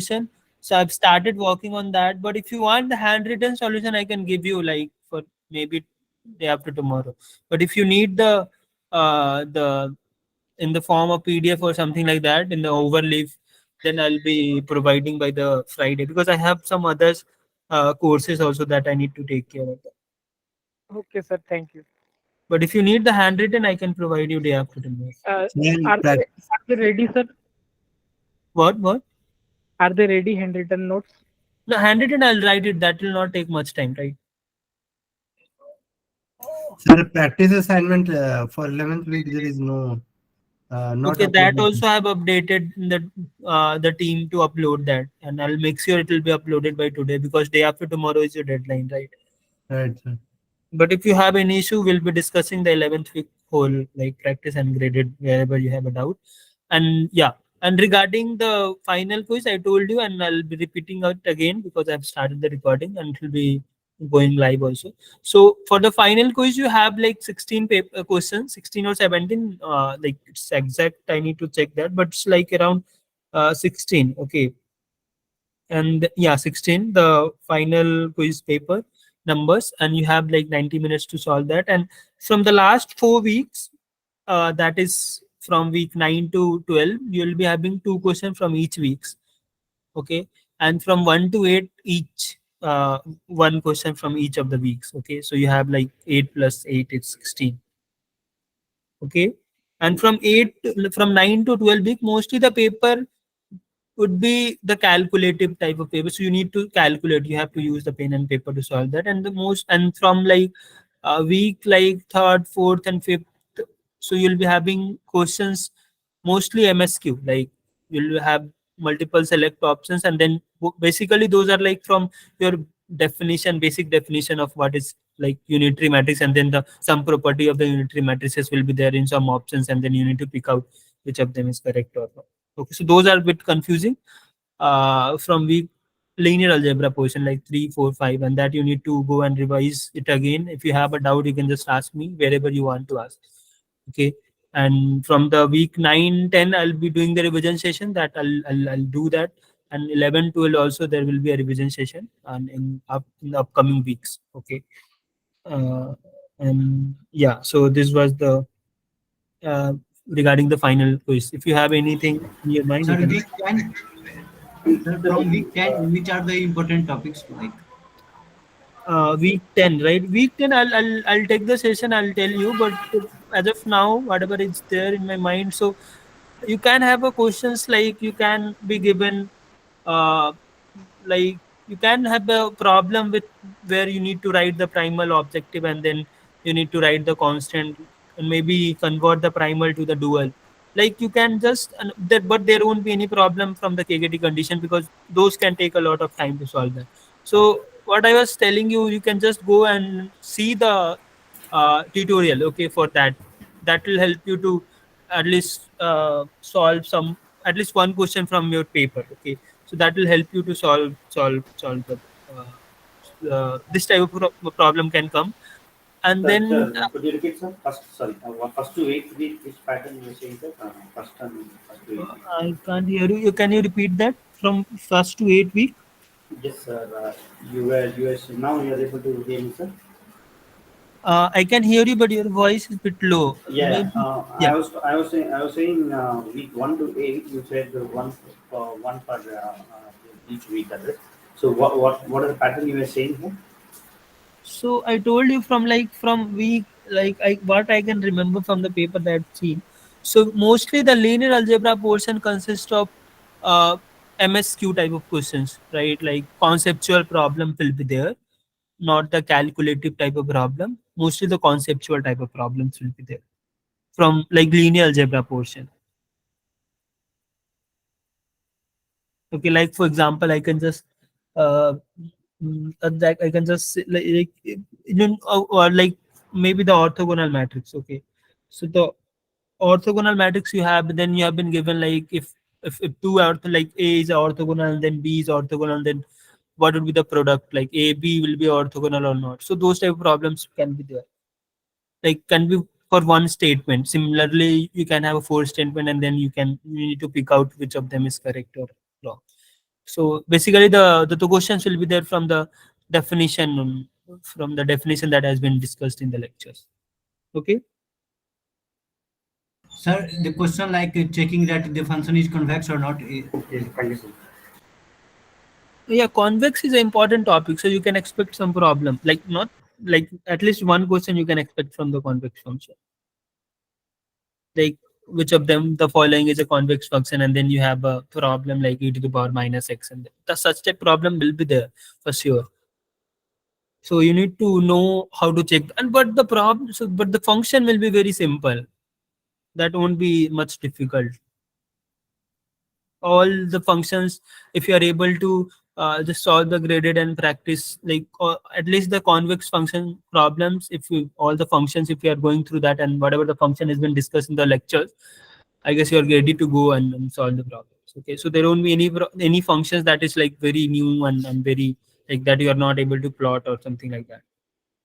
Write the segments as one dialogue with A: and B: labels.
A: So I've started working on that. But if you want the handwritten solution, I can give you like for maybe day after tomorrow. But if you need the in the form of PDF or something like that in the overleaf, then I'll be providing by the Friday because I have some others courses also that I need to take care of.
B: Okay, sir. Thank you.
A: But if you need the handwritten, I can provide you day after tomorrow.
B: Uh,
C: And
B: are they ready, sir?
A: What? What?
B: Are they ready handwritten notes?
A: No, handwritten, I'll write it. That will not take much time, right?
C: sir, practice assignment for 11th week, there is no, not
A: Okay, that
C: uploaded.
A: also I have updated the team to upload that, and I'll make sure it will be uploaded by today because day after tomorrow is your deadline, right?
C: Right, sir.
A: But if you have any issue, we'll be discussing the 11th week whole like practice and graded wherever you have a doubt. And yeah, and regarding the final quiz, I told you, and I'll be repeating it again because I've started the recording and it will be going live also. So for the final quiz, you have like 16 paper questions, 16 or 17. Like it's exact. I need to check that, but it's like around 16. Okay, and yeah, 16 the final quiz paper numbers, and you have like 90 minutes to solve that. And from the last 4 weeks, that is from week 9 to 12, you'll be having two questions from each weeks. Okay, and from 1 to 8 each, one question from each of the weeks. Okay, so you have like 8 plus 8 is 16. Okay, and from 9 to 12 week, mostly the paper would be the calculative type of paper. So you need to calculate. You have to use the pen and paper to solve that. And the most and from like week like third, fourth, and fifth, so you'll be having questions mostly MSQ. Like you'll have multiple select options, and then basically those are like from your definition, basic definition of what is like unitary matrix, and then the some property of the unitary matrices will be there in some options, and then you need to pick out which of them is correct or not. Okay, so those are a bit confusing. From week linear algebra portion like 3, 4, 5, and that you need to go and revise it again. If you have a doubt, you can just ask me wherever you want to ask. Okay, and from the week 9, 10, I'll be doing the revision session. That I'll do that, and 11, 12 also there will be a revision session, and in the upcoming weeks. Okay, uh, and yeah, so this was the uh, regarding the final quiz. If you have anything in your mind, you
D: Sir,
A: can.
D: week 10, sir, from week 10, which are the important topics like?
A: Week 10, right? Week 10, I'll take the session, I'll tell you. But as of now, whatever is there in my mind, so you can have a questions like you can be given uh, like you can have a problem with where you need to write the primal objective, and then you need to write the constant, and maybe convert the primal to the dual. Like you can just but there won't be any problem from the KGT condition because those can take a lot of time to solve that. So what I was telling you, you can just go and see the tutorial. Okay, for that, that will help you to at least solve some at least one question from your paper. Okay, so that will help you to solve the this type of problem can come. And
E: Sir,
A: then
E: sir, could you repeat, sir? First, sorry, first to eighth week, which pattern you were saying, sir? First to eighth week.
A: I can't hear you. Can you repeat that from first to 8 week?
E: Yes, sir. Now you are able to hear me, sir.
A: I can hear you, but your voice is a bit low.
E: Yeah,
A: Maybe. Yeah.
E: I was saying week 1 to 8. You said one for each week, that is. So what are the pattern you were saying here?
A: So I told you from week like I what I can remember from the paper that I've seen. So mostly the linear algebra portion consists of uh, MSQ type of questions, right? Like conceptual problem will be there, not the calculative type of problem. Mostly the conceptual type of problems will be there from like linear algebra portion. Okay, like for example, I can just uh, that I can just like you know, or like maybe the orthogonal matrix. Okay, so the orthogonal matrix you have, then you have been given like if two like A is orthogonal and then B is orthogonal, then what would be the product, like A B will be orthogonal or not. So those type of problems can be there, like can be for one statement. Similarly, you can have a four statement, and then you need to pick out which of them is correct or wrong. So basically the questions will be there from the definition that has been discussed in the lectures. Okay.
D: Sir, the question like checking that the function is convex or not.
E: Yes, thank you, sir.
A: Yeah, convex is an important topic, so you can expect some problem. Like not like at least one question you can expect from the convex function. Like which of them the following is a convex function, and then you have a problem like e to the power minus x, and such a problem will be there for sure. So you need to know how to check, and but the problem, so but the function will be very simple. That won't be much difficult. All the functions, if you are able to just solve the graded and practice like at least the convex function problems, if you all the functions, if you are going through that and whatever the function has been discussed in the lectures, I guess you are ready to go and solve the problems. Okay, so there won't be any functions that is like very new and very like that you are not able to plot or something like that.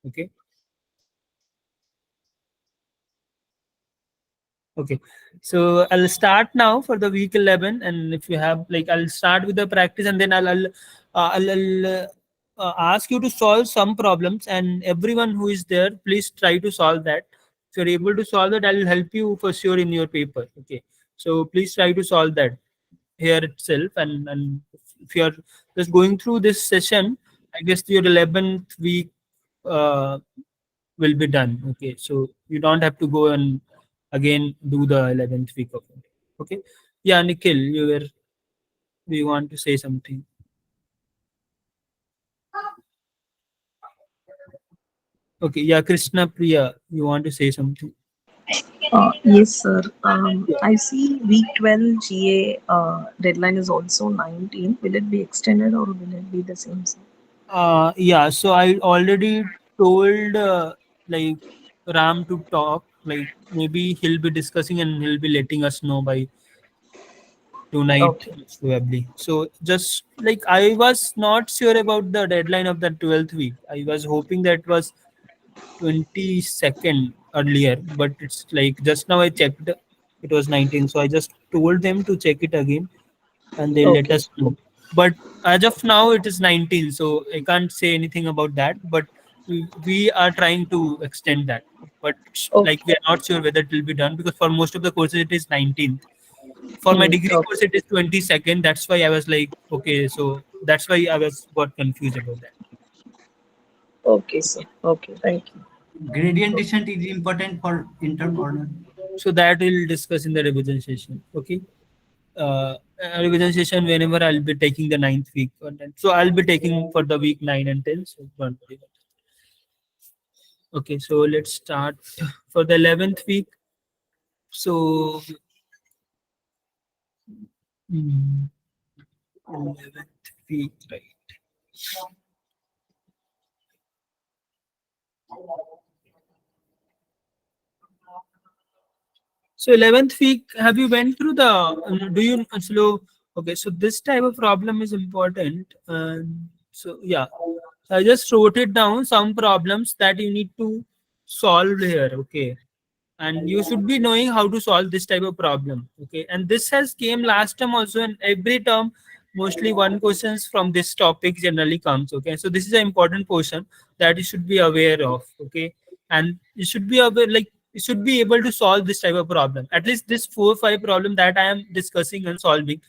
A: Okay. Okay, so I'll start now for the week 11, and if you have like, I'll start with the practice, and then I'll ask you to solve some problems, and everyone who is there, please try to solve that. If you're able to solve that, I'll help you for sure in your paper. Okay, so please try to solve that here itself, and if you're just going through this session, I guess your 11th week uh, will be done. Okay, so you don't have to go and again do the 11th week of it. Okay, yeah, Nikhil, do you want to say something? Okay, yeah, Krishna Priya, you want to say something?
F: Yes, sir.
A: Yeah.
F: I see week 12 GA deadline is also 19. Will it be extended or will it be the same, sir?
A: Yeah, so I already told like Ram to talk, like maybe he'll be discussing and he'll be letting us know by tonight
F: Okay.
A: probably. So just like I was not sure about the deadline of the 12th week. I was hoping that was 22nd earlier, but it's like just now I checked, it was 19. So I just told them to check it again and they'll let
F: Okay.
A: us know. But as of now, it is 19, so I can't say anything about that. But we are trying to extend that. But like
F: Okay.
A: we are not sure whether it will be done because for most of the courses it is 19th. For my
F: Hmm.
A: degree
F: Okay.
A: course, it is 22nd. That's why I was like, okay, so that's why I was got confused about that.
F: Okay, sir. Okay. Thank you.
D: Gradient descent is important for intern or not?
A: So that we'll discuss in the revision session. Okay. Revision session whenever I'll be taking the 9th week content. So I'll be taking for the week 9 and 10. So don't worry about it. Okay, so let's start for the 11th week. So 11th week, right? So 11th week, have you went through the? Do you slow? Okay, so this type of problem is important. So yeah, I just wrote it down. Some problems that you need to solve here. Okay, and you should be knowing how to solve this type of problem. Okay, and this has came last term also, and every term mostly one questions from this topic generally comes. Okay, so this is an important portion that you should be aware of. Okay, and you should be aware, like you should be able to solve this type of problem, at least this 4 or 5 problem that I am discussing and solving.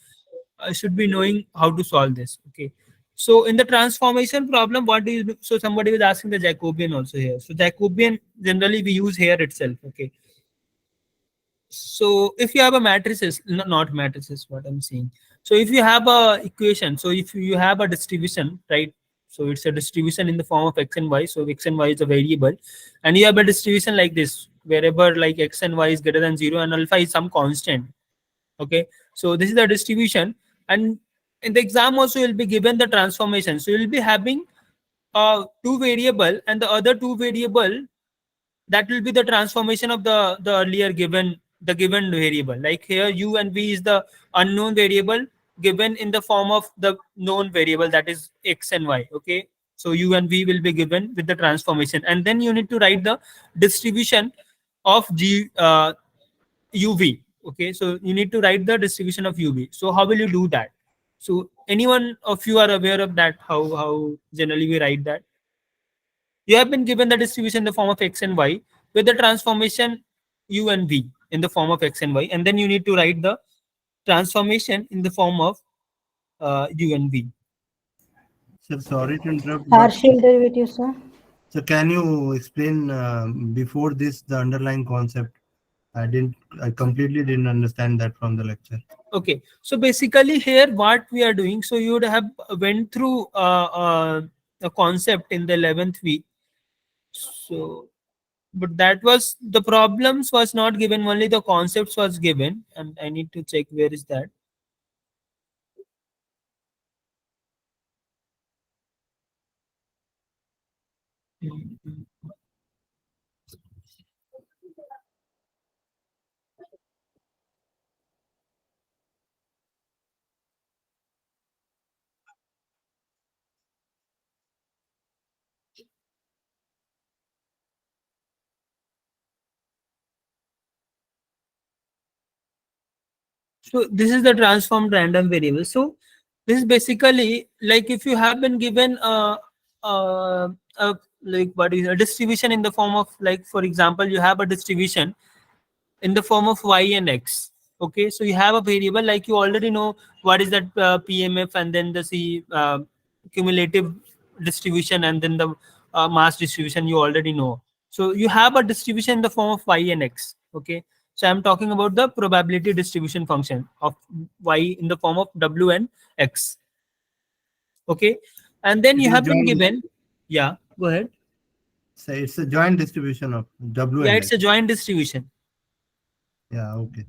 A: I should be knowing how to solve this. Okay, so in the transformation problem, what do you do? So somebody was asking the Jacobian also here. So Jacobian generally we use here itself. Okay, so if you have a matrices, not matrices, what I'm saying. So if you have a equation, so if you have a distribution, right? So it's a distribution in the form of x and y. So x and y is a variable, and you have a distribution like this, wherever like x and y is greater than 0 and alpha is some constant. Okay, so this is the distribution, and in the exam also you'll be given the transformation. So you'll be having two variable, and the other two variable, that will be the transformation of the earlier given variable. Like here u and v is the unknown variable given in the form of the known variable, that is x and y. Okay, so u and v will be given with the transformation, and then you need to write the distribution of uv. Okay, so you need to write the distribution of uv. So how will you do that? So anyone of you are aware of that? How generally we write that? You have been given the distribution in the form of x and y with the transformation u and v in the form of x and y, and then you need to write the transformation in the form of u and v.
C: Sir, sorry to interrupt, but
G: Partial derivative, sir.
C: so can you explain before this the underlying concept? I completely didn't understand that from the lecture.
A: Okay, so basically here what we are doing, so you would have went through a concept in the 11th week. So, but that was the problems was not given, only the concepts was given, and I need to check where is that. So this is the transformed random variable. So this is basically like if you have been given a like what is a distribution in the form of, like for example you have a distribution in the form of y and x. Okay, so you have a variable, like you already know what is that PMF, and then the cumulative distribution, and then the mass distribution you already know. So you have a distribution in the form of y and x. Okay, so I'm talking about the probability distribution function of y in the form of w and x. Okay, and then
C: It
A: you
C: is
A: have been
C: joint,
A: given, yeah, go ahead.
C: so it's a joint distribution of W
A: Yeah,
C: and
A: it's
C: X.
A: a joint distribution.
C: Yeah, okay.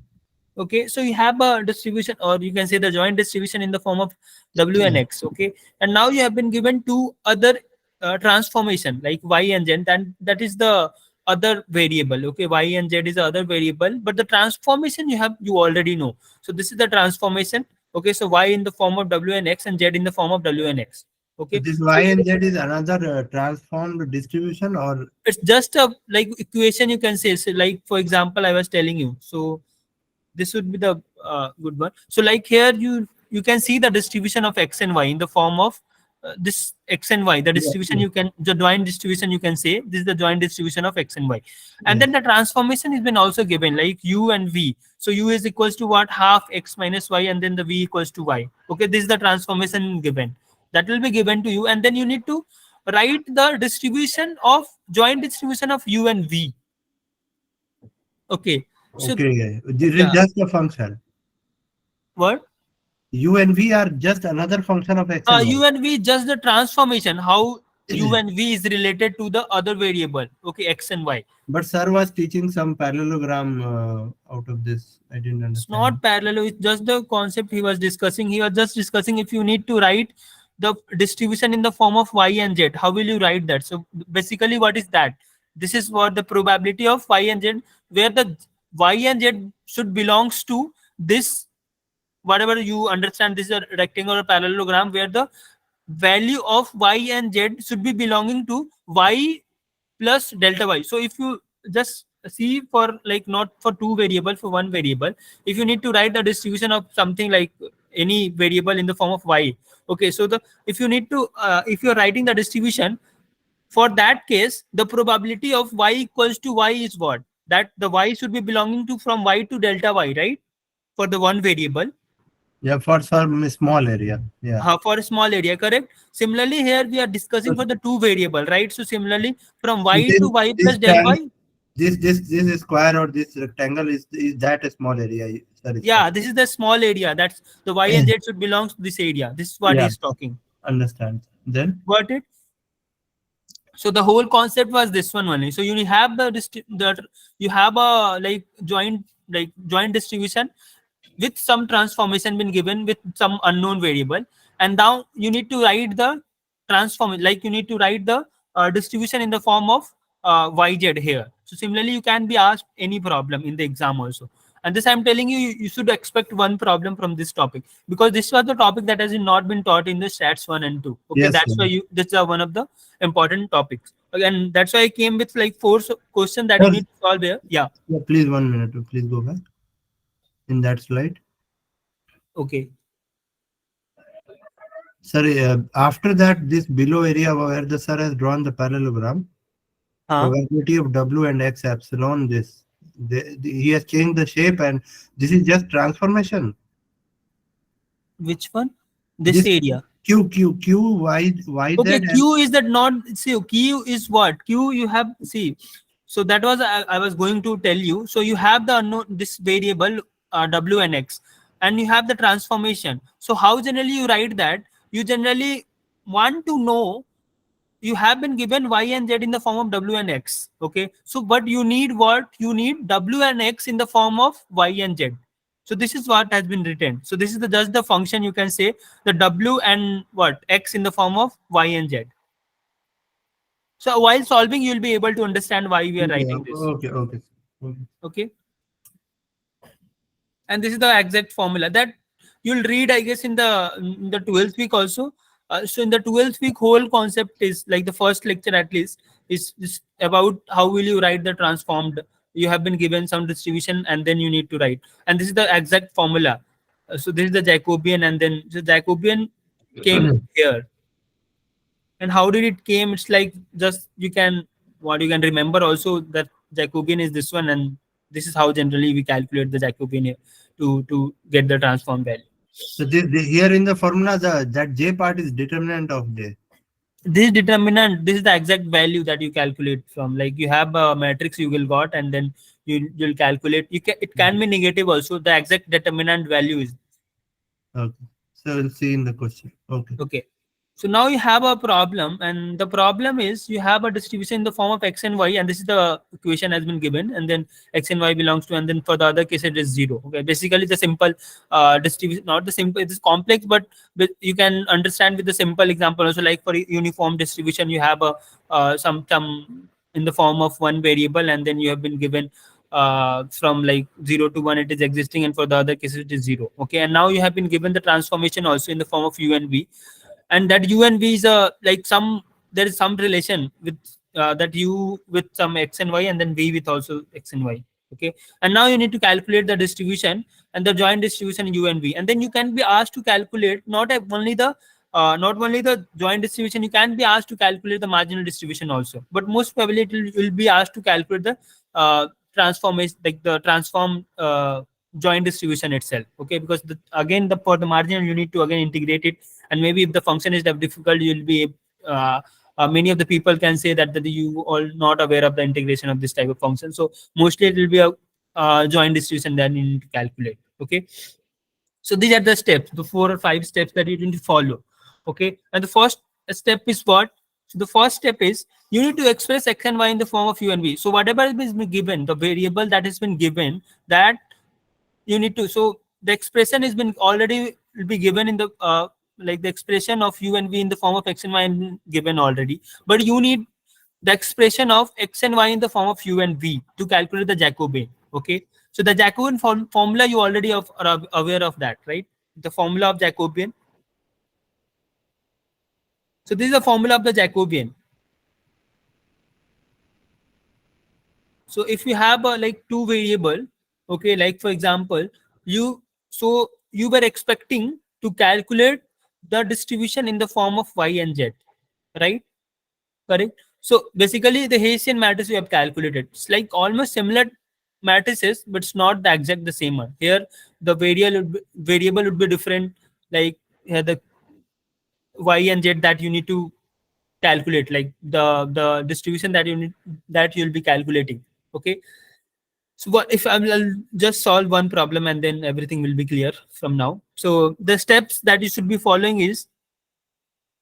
A: Okay, so you have a distribution, or you can say the joint distribution in the form of w and x. Okay, and now you have been given two other transformation like y and z, and that is the other variable. Okay, y and z is the other variable, but the transformation you already know. So this is the transformation. Okay, so y in the form of w and x, and z in the form of w and x.
C: So
A: Okay,
C: this
A: so
C: Y and Z is another transformed distribution, or
A: it's just a like equation, you can say. So like for example I was telling you, so this would be the good one. So like here you can see the distribution of x and y in the form of this x and y, the
C: yeah,
A: distribution,
C: yeah,
A: you can, the joint distribution, you can say this is the joint distribution of x and y. And
C: yes.
A: then the transformation has been also given like u and v. So u is equals to what, half x minus y, and then the v equals to y. Okay, this is the transformation given, that will be given to you, and then you need to write the distribution of joint distribution of u and v. Okay, so
C: Okay, this is
A: yeah,
C: just a function.
A: what?
C: U and V are just another function of X and Y.
A: U and V, just the transformation, how U and V is related to the other variable, okay, X and Y.
C: But sir was teaching some parallelogram out of this. I didn't
A: It's
C: understand.
A: not parallel, it's just the concept he was discussing. He was just discussing if you need to write the distribution in the form of Y and Z, how will you write that? So basically, what is that? This is what the probability of Y and Z, where the Y and Z should belongs to this, whatever you understand, this is a rectangular parallelogram where the value of y and z should be belonging to y plus delta y. So if you just see for like not for two variable, for one variable, if you need to write the distribution of something like any variable in the form of y. Okay, so the if you need to if you're writing the distribution, for that case the probability of y equals to y is what, that the y should be belonging to from y to delta y, right, for the one variable.
C: Yeah, for some small area. Yeah.
A: For a small area, correct. Similarly here we are discussing
C: So,
A: for the two variable, right? So similarly from
C: so
A: y to y
C: this
A: plus del y,
C: this square or this rectangle is that a small area, sir?
A: yeah, this is the small area, that's the y and z should belong to this area. This is what
C: Yeah,
A: he's talking.
C: understand. Then
A: Got it? So the whole concept was this one only. So you have the you have a joint distribution with some transformation been given with some unknown variable, and now you need to write the transform, like you need to write the distribution in the form of yz here. So similarly you can be asked any problem in the exam also, and this I'm telling you, you should expect one problem from this topic, because this was the topic that has not been taught in the stats 1 and 2. Okay,
C: yes,
A: that's
C: sir.
A: why this is one of the important topics, and that's why I came with like four questions that you
C: Sir,
A: need to solve here. Yeah,
C: yeah, please 1 minute. Please go back in that slide.
A: okay.
C: Sorry, after that, this below area where the sir has drawn the parallelogram, probability of W and X epsilon, this, he has changed the shape, and this is just transformation.
A: Which one? This area.
C: Q, Y,
A: Okay,
C: Z.
A: Q is that not, see, Q is what? Q you have, see, so that was, I was going to tell you. So you have the unknown, this variable W and X, and you have the transformation. So how generally you write that? You generally want to know, you have been given Y and Z in the form of W and X. Okay, so but you need what? You need W and X in the form of Y and Z. So this is what has been written. So this is the just the function, you can say the W and what? X in the form of Y and Z. So while solving, you will be able to understand why we are writing this.
C: Okay.
A: Okay. And this is the exact formula that you'll read, I guess, in the 12th week also. So in the 12th week, whole concept is like the first lecture at least is about how will you write the transformed. You have been given some distribution and then you need to write. And this is the exact formula. So this is the Jacobian, and then the Jacobian came here. And how did it came? It's like just you can remember also that Jacobian is this one, and this is how generally we calculate the Jacobian to get the transform value.
C: So here in the formula, that J part is determinant of J.
A: This determinant, this is the exact value that you calculate from. Like you have a matrix you will got, and then you'll calculate. It can be negative also. The exact determinant value is.
C: Okay. So we'll see in the question. Okay.
A: Okay. So now you have a problem, and the problem is you have a distribution in the form of X and Y, and this is the equation has been given, and then X and Y belongs to, and then for the other case it is 0. Okay, basically the simple distribution, not the simple, it is complex, but you can understand with the simple example also. Like for uniform distribution, you have a some in the form of one variable, and then you have been given from like 0 to 1 it is existing, and for the other cases it is 0. Okay, and now you have been given the transformation also in the form of U and V. And that U and V is like there is some relation with that U with some X and Y, and then V with also X and Y. Okay, and now you need to calculate the distribution and the joint distribution U and V, and then you can be asked to calculate not only the joint distribution, you can be asked to calculate the marginal distribution also, but most probably it will be asked to calculate the transformation, like the transform joint distribution itself. Okay, because again for the marginal you need to again integrate it, and maybe if the function is difficult, you'll be many of the people can say that you all not aware of the integration of this type of function. So mostly it will be a joint distribution that you need to calculate. Okay, so these are the steps, the 4 or 5 steps that you need to follow. Okay, and the first step is what? So the first step is you need to express X and Y in the form of U and V. So whatever has been given, the variable that has been given, that you need to, so the expression has been already will be given in the like the expression of U and V in the form of X and Y given already, but you need the expression of X and Y in the form of U and V to calculate the Jacobian. Okay, so the Jacobian formula you already are aware of that, right? The formula of Jacobian. So this is the formula of the Jacobian. So if you have like 2 variable, okay, like for example, you were expecting to calculate the distribution in the form of Y and Z, right? Correct. So basically the Hessian matrix you have calculated. It's like almost similar matrices, but it's not the exact the same one. Here the variable would be different. Like here the Y and Z that you need to calculate, like the distribution that you'll be calculating. Okay, so what if I'll just solve one problem and then everything will be clear from now. So the steps that you should be following is,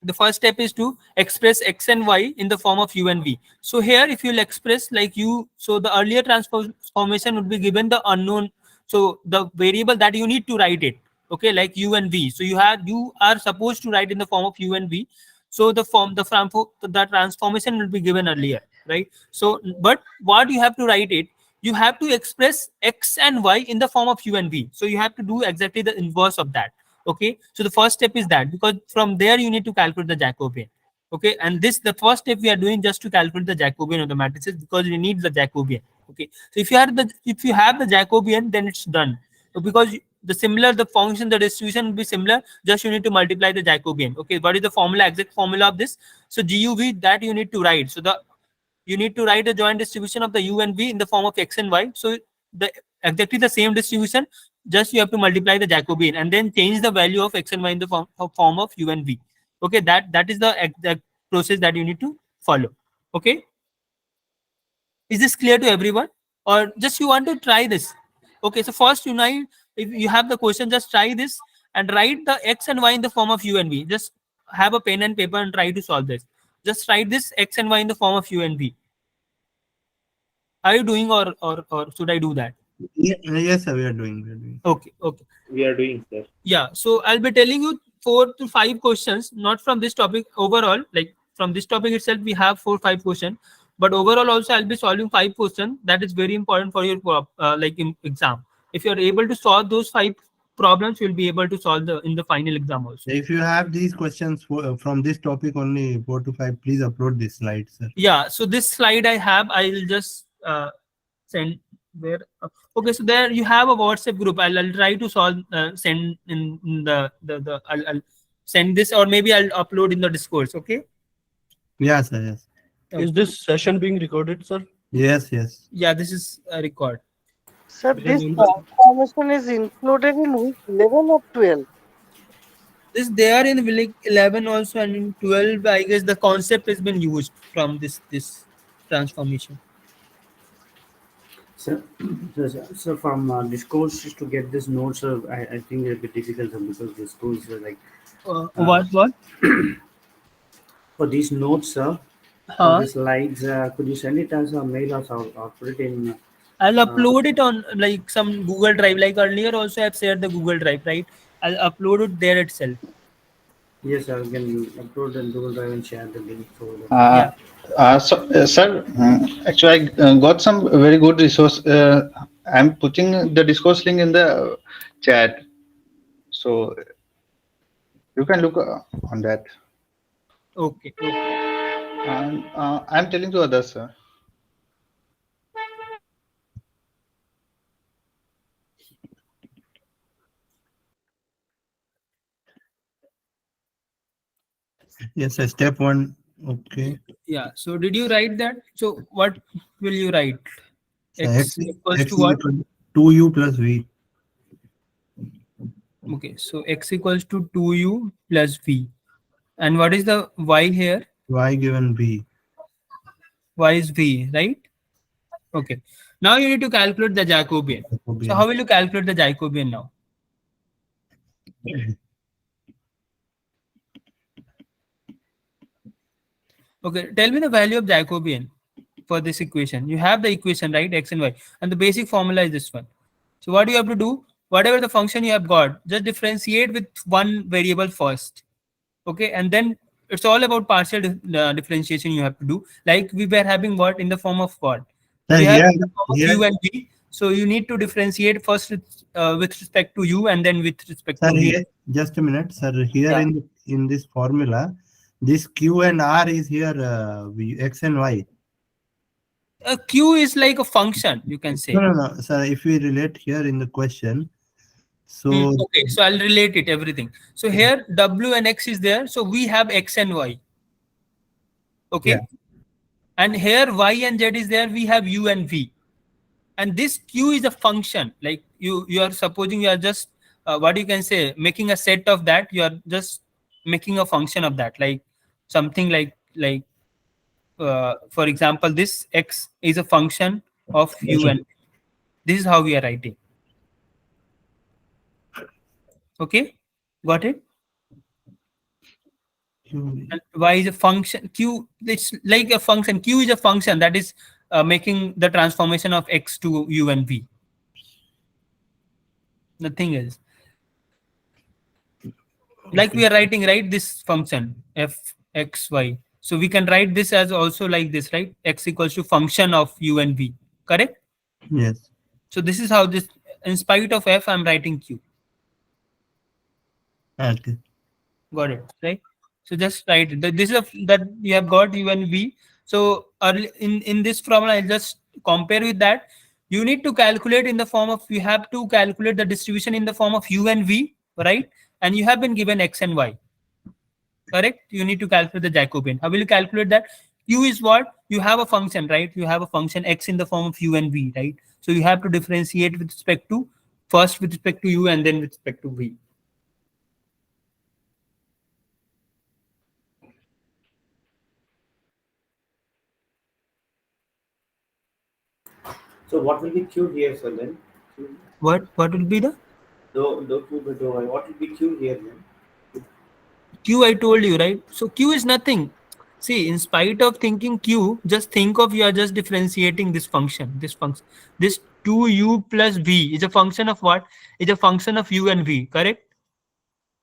A: the first step is to express X and Y in the form of U and V. So here if you'll express like U, so the earlier transformation would be given the unknown, so the variable that you need to write it, okay, like U and V. So you are supposed to write in the form of U and V. So the transformation will be given earlier, right? So but what you have to write it, you have to express X and Y in the form of U and V. So you have to do exactly the inverse of that. Okay, so the first step is that, because from there you need to calculate the Jacobian. Okay, and the first step we are doing just to calculate the Jacobian of the matrices, because we need the Jacobian. Okay, so if you have the Jacobian, then it's done. So because the function, the distribution will be similar. Just you need to multiply the Jacobian. Okay, what is the formula, exact formula of this? So GUV, that you need to write. So you need to write the joint distribution of the U and V in the form of X and Y. So exactly the same distribution, just you have to multiply the Jacobian and then change the value of X and Y in the form of U and V. Okay, that is the exact process that you need to follow. Okay, is this clear to everyone, or just you want to try this? Okay, so first if you have the question, just try this and write the X and Y in the form of U and V. Just have a pen and paper and try to solve this. Just write this X and Y in the form of U and V. Are you doing, or should I do that?
C: Yes, sir, we are doing.
A: Okay.
E: We are doing, sir.
A: Yeah, so I'll be telling you 4 to 5 questions, not from this topic overall. Like from this topic itself, we have 4 5 questions, but overall also I'll be solving 5 questions. That is very important for your exam. If you're able to solve those 5 problems, you'll be able to solve in the final exam also.
C: If you have these questions from this topic only 4 to 5, please upload this slide, sir.
A: Yeah, so this slide I have, I'll just send there. Okay, so there you have a WhatsApp group. I'll try to send in I'll send this, or maybe I'll upload in the Discord. Okay.
C: Yes, sir. Yes.
G: Is this session being recorded, sir?
C: Yes.
A: Yeah, this is a record.
H: Sir, this transformation is included in week 11 or 12?
A: This they are in week 11 also, and in 12, I guess the concept has been used from this transformation.
E: So from discourse to get this notes, I think it'll be difficult, sir, because the schools are like
A: What?
E: for these notes, sir. For the slides, could you send it as a mail or put it in?
A: I'll upload it on like some Google Drive. Like earlier also I've shared the Google Drive, right? I'll upload it there itself.
E: Yes, sir. You can upload the Google Drive and share the link.
I: Sir, actually, I got some very good resource. I'm putting the discourse link in the chat, so you can look on that.
A: Okay.
I: And I'm telling to others, sir.
C: Yes, sir. Step 1. Okay.
A: Yeah. So did you write that? So what will you write?
C: X
A: equals to what?
C: 2u plus v.
A: Okay. So x equals to 2u plus v. And what is the y here?
C: Y given v.
A: Y is v, right? Okay. Now you need to calculate the Jacobian. So how will you calculate the Jacobian now? Okay, tell me the value of Jacobian for this equation. You have the equation, right? X and y. And the basic formula is this one. So what you have to do, whatever the function you have got, just differentiate with one variable first. Okay, and then it's all about partial differentiation you have to do. Like we were having what in the form of what? We have in the form of u and v. So you need to differentiate first with respect to u and then with respect to v.
C: Just a minute, sir. Here in this formula, this q and r is here x and y.
A: Q is like a function, you can say.
C: No, sir. If we relate here in the question, so
A: okay, so I'll relate it everything. So here w and x is there, so we have x and y. Okay, yeah. And here y and z is there, we have u and v. And this q is a function. Like you are supposing you are just what you can say, making a set of that. You are just making a function of that, like something like for example, this x is a function of u and v. This is how we are writing. Okay, got it? And y is a function, q, it's like a function, q is a function that is making the transformation of x to u and v. Nothing else. Like we are writing, right, this function f x y. So we can write this as also like this, right? X equals to function of u and v, correct?
C: Yes.
A: So this is how this, in spite of f, I'm writing q.
C: Okay.
A: Got it, right? So just write it. This is that you have got u and v. So early in this formula, I'll just compare with that. you need to calculate in the form of, you have to calculate the distribution in the form of u and v, right? And you have been given x and y, correct? You need to calculate the Jacobian. How will you calculate that? U is what? You have a function, right? You have a function x in the form of u and v, right? So you have to differentiate with respect to, first with respect to u and then with respect to v.
E: So what will be Q here, sir, then?
A: What will be the
E: Do Q by do I. What will be Q here then?
A: q? I told you, right? So q is nothing. See, in spite of thinking q, just think of, you are just differentiating this function. This 2u plus v is a function of what? Is a function of u and v, correct?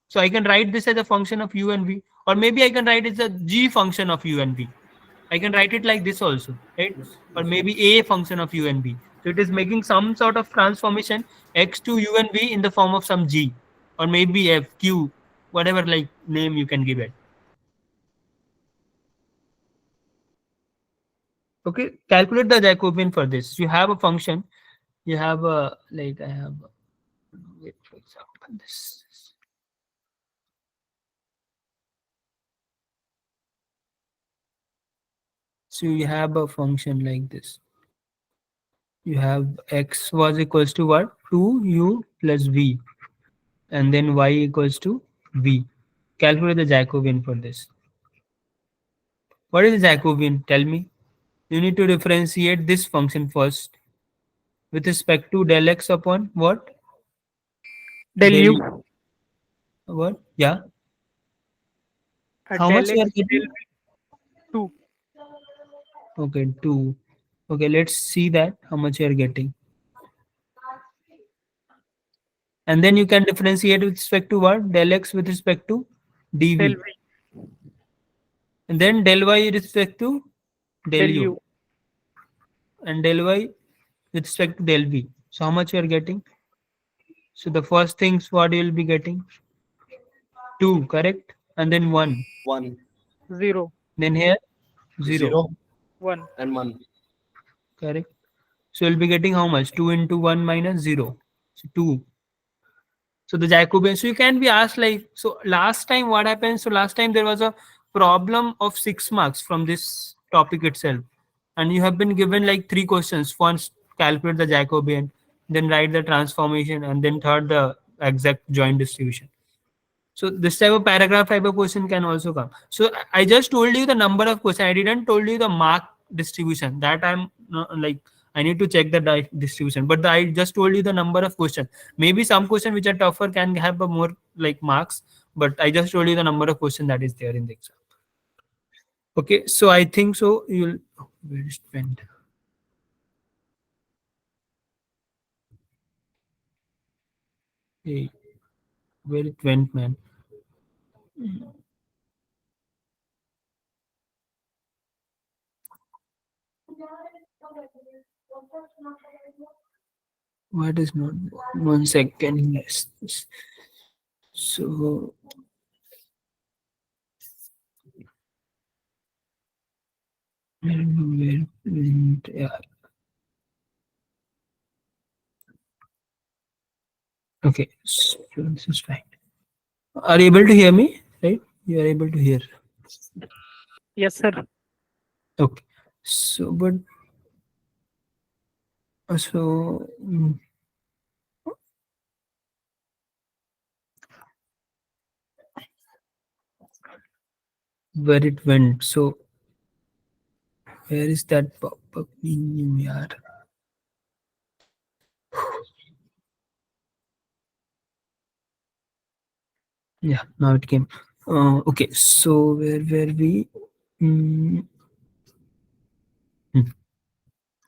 A: So I can write this as a function of u and v, or maybe I can write it as a g function of u and v. I can write it like this also, right? Or maybe a function of u and v. So it is making some sort of transformation x to u and v in the form of some g, or maybe f, q, whatever like name you can give it. Okay, calculate the Jacobian for this. You have a function, you have a, like I have, wait, for example, this. So you have a function like this. You have x was equals to what? 2u plus v, and then y equals to v. Calculate the Jacobian for this. What is the Jacobian? Tell me. You need to differentiate this function first with respect to del x upon what?
B: Del u.
A: What? Yeah. How
B: Del
A: much you are
B: x,
A: getting?
B: del 2.
A: Okay, 2. Okay, let's see that how much you are getting. And then you can differentiate with respect to what? Del x with respect to dv.
B: Del v.
A: And then del y with respect to del
B: Del
A: u.
B: u.
A: And del y with respect to del v. So how much you are getting? So the first things what you will be getting? 2, correct? And then 1.
G: 1,
B: 0.
A: Then here 0.
G: 0,
B: 1.
G: and 1.
A: Correct. So you'll be getting how much? 2 into 1 minus 0. So 2. So the Jacobian. So you can be asked like, so last time what happened? So last time there was a problem of 6 marks from this topic itself. And you have been given like 3 questions. First, calculate the Jacobian, then write the transformation, and then third, the exact joint distribution. So this type of paragraph type of question can also come. So I just told you the number of questions. I didn't told you the mark distribution. That I'm like, I need to check the distribution. But I just told you the number of questions. Maybe some question which are tougher can have a more like marks. But I just told you the number of questions that is there in the exam. Okay, so I think so. You'll, where is it went? Hey, where it went, man? What is not? 1 second. Yes. So where went? Yeah. Okay, so this is fine. Are you able to hear me? Right? You are able to hear.
B: Yes, sir.
A: Okay. So, but so where it went? So where is that pop-up menu? Yeah. Yeah, now it came. Okay, so where were we?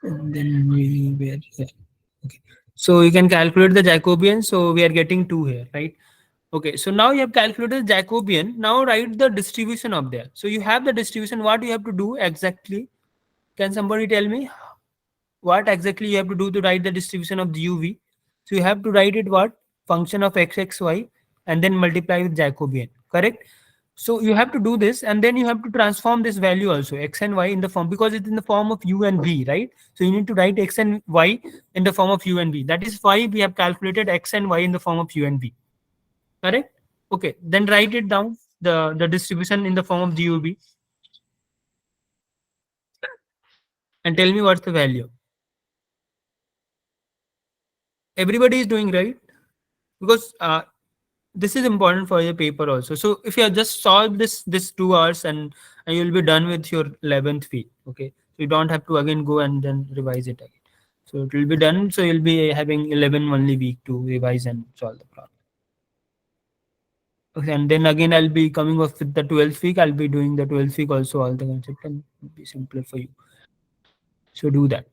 A: And then we were here. Okay, so you can calculate the Jacobian. So we are getting 2 here, right? Okay, so now you have calculated Jacobian. Now write the distribution of there. So you have the distribution. What you have to do exactly? Can somebody tell me what exactly you have to do to write the distribution of the UV? So you have to write it what? Function of x, x, y, and then multiply with Jacobian. Correct? So you have to do this, and then you have to transform this value also, x and y, in the form, because it's in the form of u and v, right? So you need to write x and y in the form of u and v. That is why we have calculated x and y in the form of u and v. Correct? Okay. Then write it down, the distribution in the form of GUV, and tell me what's the value. Everybody is doing right, because this is important for your paper also. So if you have just solved this 2 hours, and you'll be done with your 11th week. Okay, so you don't have to again go and then revise it again. So it will be done. So you'll be having 11 only week to revise and solve the problem. Okay, and then again I'll be coming up with the 12th week. I'll be doing the 12th week also, all the concept, and it'll be simpler for you. So do that.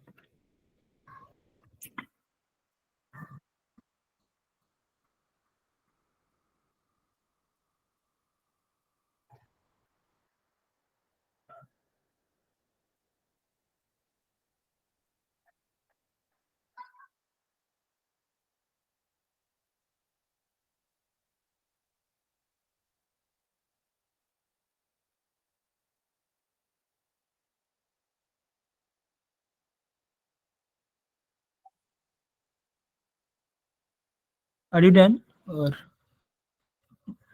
A: Are you done, or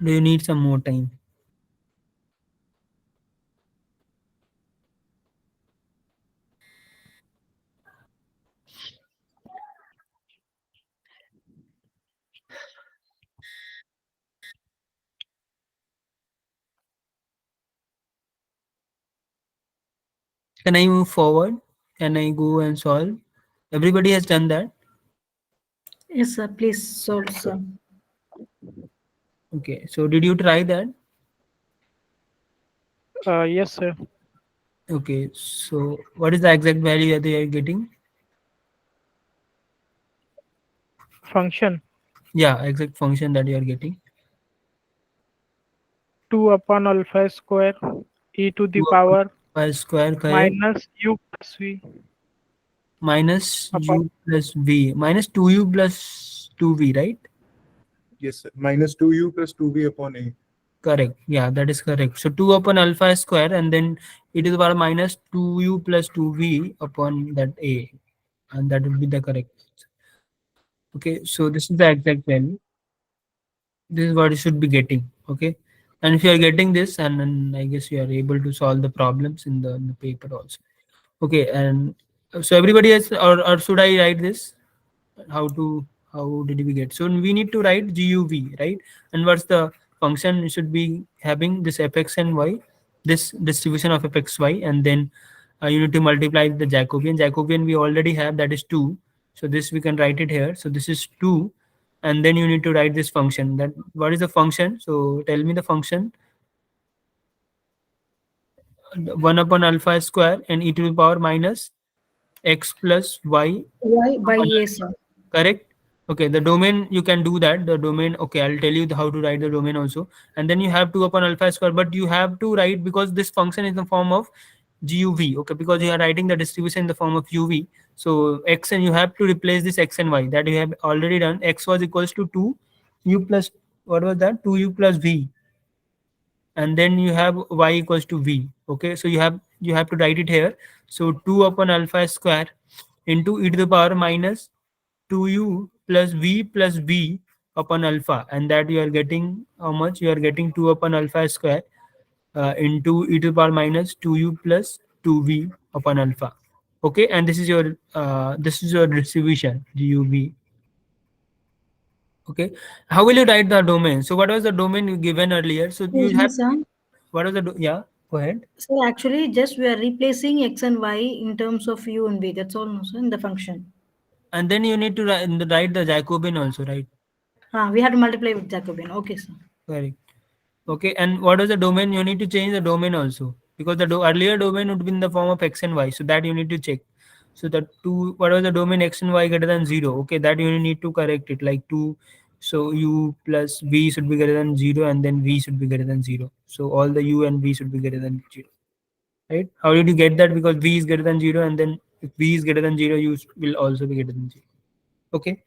A: do you need some more time? Can I move forward? Can I go and solve? Everybody has done that.
F: Yes, sir. Please solve, sir.
A: Okay. So did you try that?
B: Yes, sir.
A: Okay. So what is the exact value that you are getting?
B: Function
A: Yeah, exact function that you are getting.
B: 2 upon alpha square e to the
A: 2 upon
B: power
A: pi square, correct?
B: minus u plus v
A: Minus
B: upon
A: u plus v. Minus 2u plus 2v, right?
J: Yes, sir. Minus 2u plus 2v upon a.
A: Correct. Yeah, that is correct. So 2 upon alpha square, and then e to the power minus 2u plus 2v upon that a. And that would be the correct. Okay. So this is the exact value. This is what you should be getting. Okay. And if you are getting this, and then I guess you are able to solve the problems in the paper also. Okay. And so everybody has, or should I write this? How did we get? So we need to write GUV, right? And what's the function? It should be having this fx and y, this distribution of fxy, and then you need to multiply the Jacobian. Jacobian we already have, that is 2. So this we can write it here. So this is 2, and then you need to write this function. That what is the function? So tell me the function. 1 upon alpha square and e to the power minus x plus y
F: Y by
A: upon
F: A,
A: alpha.
F: sir.
A: Correct? Okay, the domain, you can do that. The domain, okay, I'll tell you how to write the domain also. And then you have 2 upon alpha square, but you have to write, because this function is in the form of GUV, okay, because you are writing the distribution in the form of UV. So x, and you have to replace this x and y, that you have already done. X was equals to 2 u plus, what was that? 2u plus v, and then you have y equals to v. Okay, so you have to write it here. So 2 upon alpha square into e to the power minus 2u plus v upon alpha, and that you are getting how much? You are getting 2 upon alpha square into e to the power minus 2u plus 2v upon alpha. Okay, and this is your distribution GUV. Okay, how will you write the domain? So what was the domain you given earlier? So you
F: Excuse me,
A: have,
F: sir.
A: what was yeah, go ahead.
F: So actually, just we are replacing x and y in terms of u and v. That's all, no, sir, in the function.
A: And then you need to write the Jacobian also, right?
F: We have to multiply with Jacobian. Okay, sir.
A: Correct. Okay, and what is the domain? You need to change the domain also, because the earlier domain would be in the form of x and y. So that you need to check. So that 2, what was the domain x and y greater than 0? Okay, that you need to correct it like 2. So u plus v should be greater than 0, and then v should be greater than 0. So all the u and v should be greater than 0. Right? How did you get that? Because v is greater than 0, and then if v is greater than 0, u will also be greater than 0. Okay.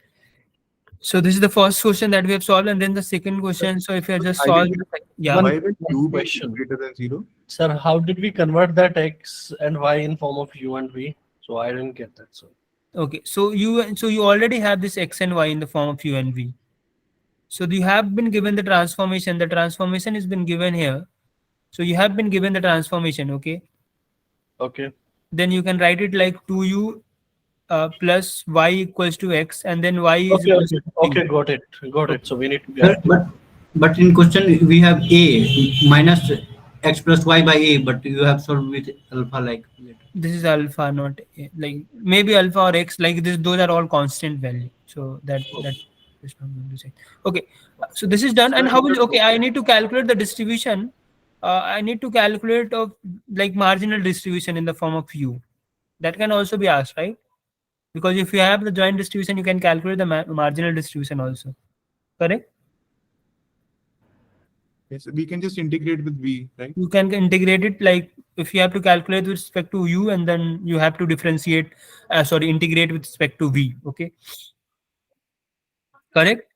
A: So this is the first question that we have solved, and then the second question. So if you just solve, yeah.
J: Why will
G: One
J: 2 be
G: question.
J: greater than 0?
G: Sir, how did we convert that x and y in form of u and v? So I didn't get that, sir.
A: Okay, so you already have this x and y in the form of u and v. So you have been given the transformation. The transformation has been given here. So you have been given the transformation. Okay.
G: Okay.
A: Then you can write it like 2u plus y equals to x, and then y is
G: Okay,
A: equals
G: okay,
A: to 3.
G: okay, got it, got it. So we need to
D: Sir,
G: get
D: but in question we have a minus x plus y by a, but you have solved with alpha like later.
A: This is alpha, not a, like maybe alpha or x. Like this, those are all constant value. So that is not going to say. Okay, so this is done. And how will okay? I need to calculate the distribution. I need to calculate of like marginal distribution in the form of u. That can also be asked, right? Because if you have the joint distribution, you can calculate the marginal distribution also. Correct?
J: Yes, we can just integrate with v, right?
A: You can integrate it like if you have to calculate with respect to u, and then you have to differentiate, sorry, integrate with respect to v. Okay. Correct?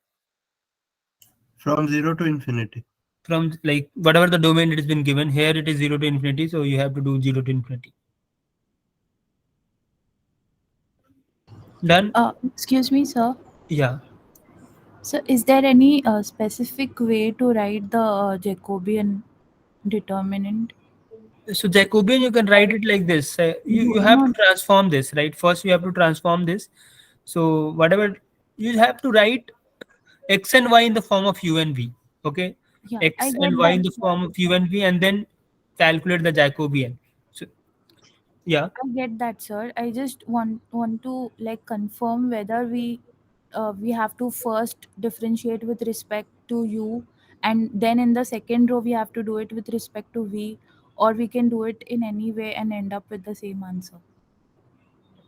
C: From 0 to infinity.
A: From like whatever the domain it has been given, here it is 0 to infinity, so you have to do 0 to infinity. Done?
K: Excuse me, sir.
A: Yeah.
K: So, is there any specific way to write the Jacobian determinant?
A: So Jacobian, you can write it like this. You have to transform this, right? First, you have to transform this. So whatever you have to write x and y in the form of u and v. Okay,
K: Yeah, I
A: x
K: get
A: and y
K: that.
A: in the form of u and v, and then calculate the Jacobian. So yeah,
K: I get that, sir. I just want to like confirm whether we have to first differentiate with respect to u, and then in the second row we have to do it with respect to v, or we can do it in any way and end up with the same answer.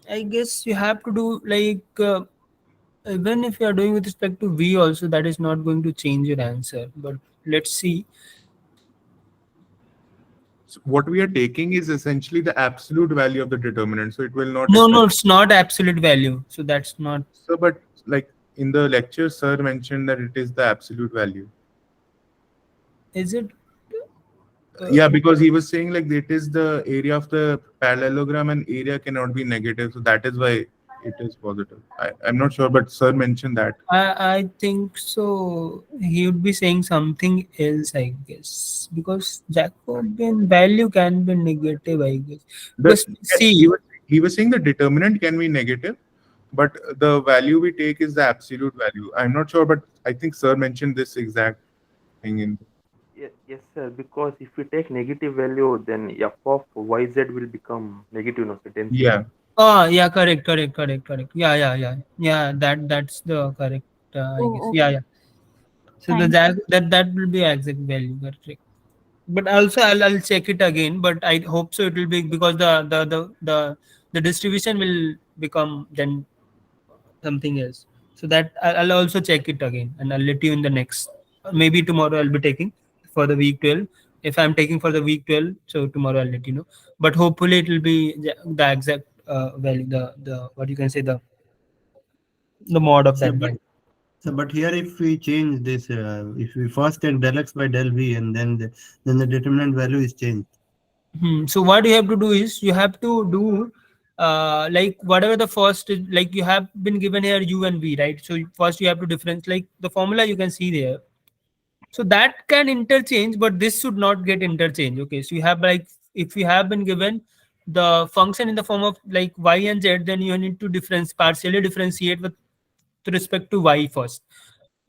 A: I guess you have to do like even if you are doing with respect to v also, that is not going to change your answer. But let's see.
J: So what we are taking is essentially the absolute value of the determinant, so it will not
A: No,
J: affect.
A: it's not absolute value. So that's not.
J: So, but like in the lecture, sir mentioned that it is the absolute value.
A: Is it?
J: Yeah, because he was saying like it is the area of the parallelogram and area cannot be negative, so that is why it is positive. I'm not sure, but sir mentioned that.
A: I think so. He would be saying something else, I guess, because Jacobian value can be negative, I guess. Because see,
J: He was saying the determinant can be negative, but the value we take is the absolute value. I'm not sure, but I think sir mentioned this exact thing in.
L: Yes, sir. Because if we take negative value, then f of yz will become negative, no certain.
J: Yeah.
A: oh yeah, correct. Yeah. That's the correct. I guess.
K: okay.
A: Yeah. So the that will be exact value, correct. But also I'll check it again. But I hope so. It will be because the distribution will become then something else. So that I'll also check it again, and I'll let you in the next. Maybe tomorrow I'll be taking for the week 12. If I'm taking for the week 12, so tomorrow I'll let you know. But hopefully it will be the exact value, the what you can say, the mod of that value.
C: So, but here if we change this, if we first take del x by del v, and then the determinant value is changed.
A: So what you have to do is you have to do like whatever the first is, like you have been given here u and v, right? So first you have to difference like the formula you can see there. So that can interchange, but this should not get interchange. Okay, so you have like if you have been given the function in the form of like y and z, then you need to partially differentiate with respect to y first.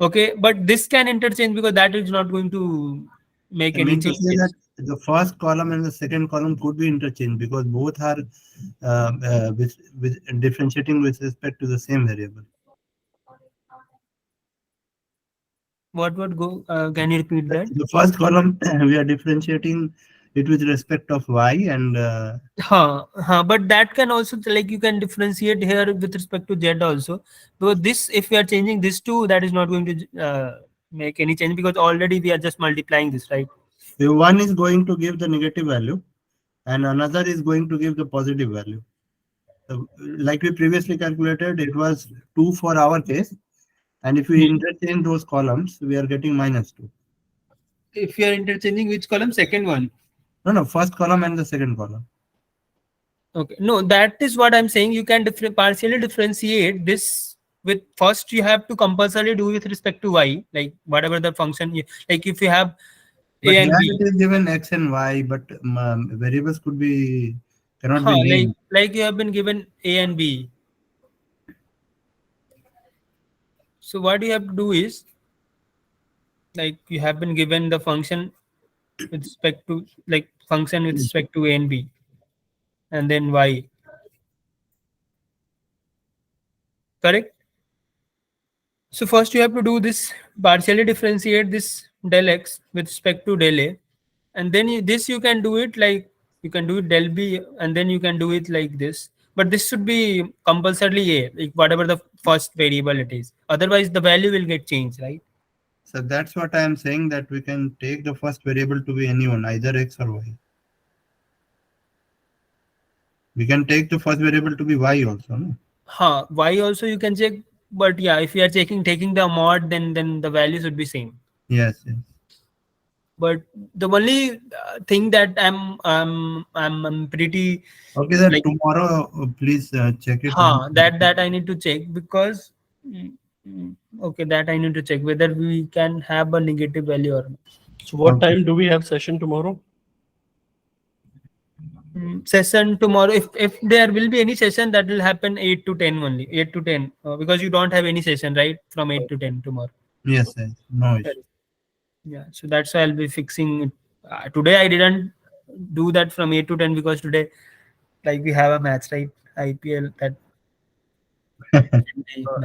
A: Okay, but this can interchange because that is not going to make
C: I
A: any
C: mean to
A: change.
C: say that the first column and the second column could be interchanged because both are with differentiating with respect to the same variable.
A: What go? Can you repeat that?
C: The first column we are differentiating it with respect of y, and
A: but that can also like you can differentiate here with respect to z also, because this if we are changing this two, that is not going to make any change because already we are just multiplying this, right?
C: One is going to give the negative value and another is going to give the positive value. So, like we previously calculated, it was 2 for our case, And if we interchange those columns, we are getting -2.
A: If you are interchanging which column? Second one.
C: No, first column and the second column.
A: Okay, no, that is what I'm saying. You can partially differentiate this with first. You have to compulsorily do with respect to y, like whatever the function. Like if you have
C: But
A: a and
C: here
A: b.
C: it is given x and y, but variables cannot be named.
A: Like you have been given a and b. So what you have to do is, like you have been given the function with respect to, like function with respect to a and b, and then y. Correct? So first you have to do this, partially differentiate this del x with respect to del a, and then you can do it like, you can do it del b, and then you can do it like this. But this should be compulsorily a, like whatever the first variable it is. Otherwise the value will get changed, right?
C: So that's what I am saying, that we can take the first variable to be anyone, either x or y. We can take the first variable to be y also, no?
A: Y also you can check, but yeah, if you are taking the mod, then the values would be same.
C: Yes.
A: But the only thing that I'm pretty
C: okay. Then tomorrow, please check it.
A: That I need to check, because okay, that I need to check whether we can have a negative value or not.
G: So what time do we have session tomorrow?
A: Session tomorrow, if there will be any session, that will happen 8 to 10 only, 8 to 10, because you don't have any session, right, from 8 to 10 tomorrow.
C: Yes, no issue.
A: Yeah, so that's why I'll be fixing it. Today I didn't do that from 8 to 10 because today, like, we have a match, right, IPL, that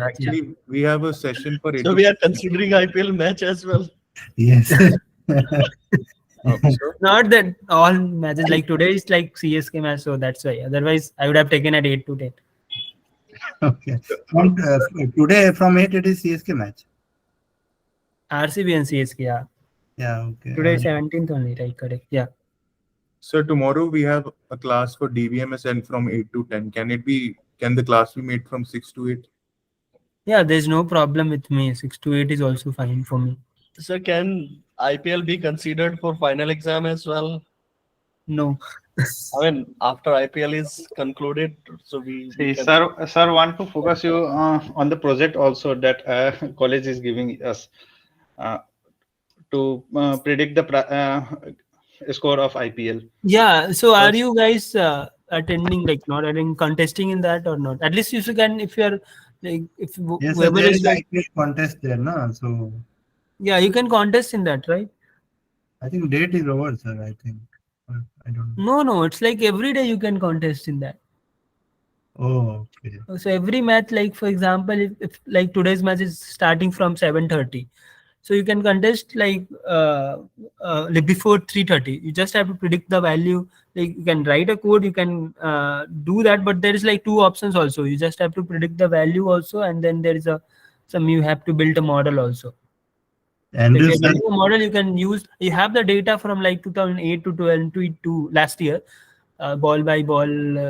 J: actually we have a session for 8
G: so we are considering IPL match as well.
C: Yes.
A: Not that all matches, like today is like CSK match, so that's why. Otherwise I would have taken at 8 to 10.
C: Okay. Today from 8 it is CSK match.
A: RCB and CSK, yeah.
C: Yeah, okay.
A: Today is 17th only, right? Correct. Yeah.
J: So tomorrow we have a class for DBMS and from 8 to 10. Can the class be made from 6 to 8?
A: Yeah, there's no problem with me. 6 to 8 is also fine for me.
G: So can IPL be considered for final exam as well?
A: No.
G: I mean, after IPL is concluded, so we
I: See,
G: can...
I: sir want to focus you on the project also that college is giving us to predict the score of IPL.
A: Yeah. So are you guys attending, like not attending, contesting in that or not? At least if you can, if you're like, if
C: yes,
A: whoever
C: there
A: is like,
C: IPL contest there, no? So
A: yeah, you can contest in that, right?
C: I think date is over, sir. I think. I don't know.
A: No, it's like every day you can contest in that.
C: Oh, okay.
A: So every match, like for example, if like today's match is starting from 7:30, so you can contest like before 3:30. You just have to predict the value. Like you can write a code, you can do that, but there is like two options also. You just have to predict the value also, and then there is you have to build a model also.
C: And
A: if you're building a model, you can use, you have the data from like 2008 to 2022 last year, ball by ball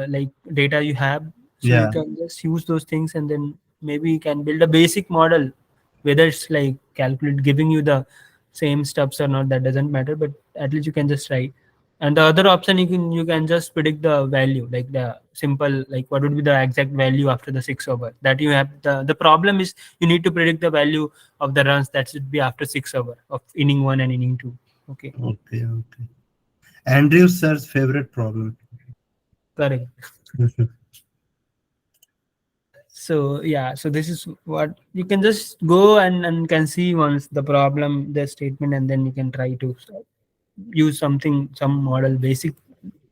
A: like data you have, so you can just use those things, and then maybe you can build a basic model, whether it's like calculate giving you the same steps or not, that doesn't matter, but at least you can just write. And the other option, you can just predict the value, like the simple, like what would be the exact value after the 6 over. That you have the problem is you need to predict the value of the runs that should be after 6 over of inning 1 and inning 2. Okay.
C: Andrew sir's favorite problem.
A: Correct. So yeah, so this is what you can just go and can see once the problem, the statement, and then you can try to use some model, basic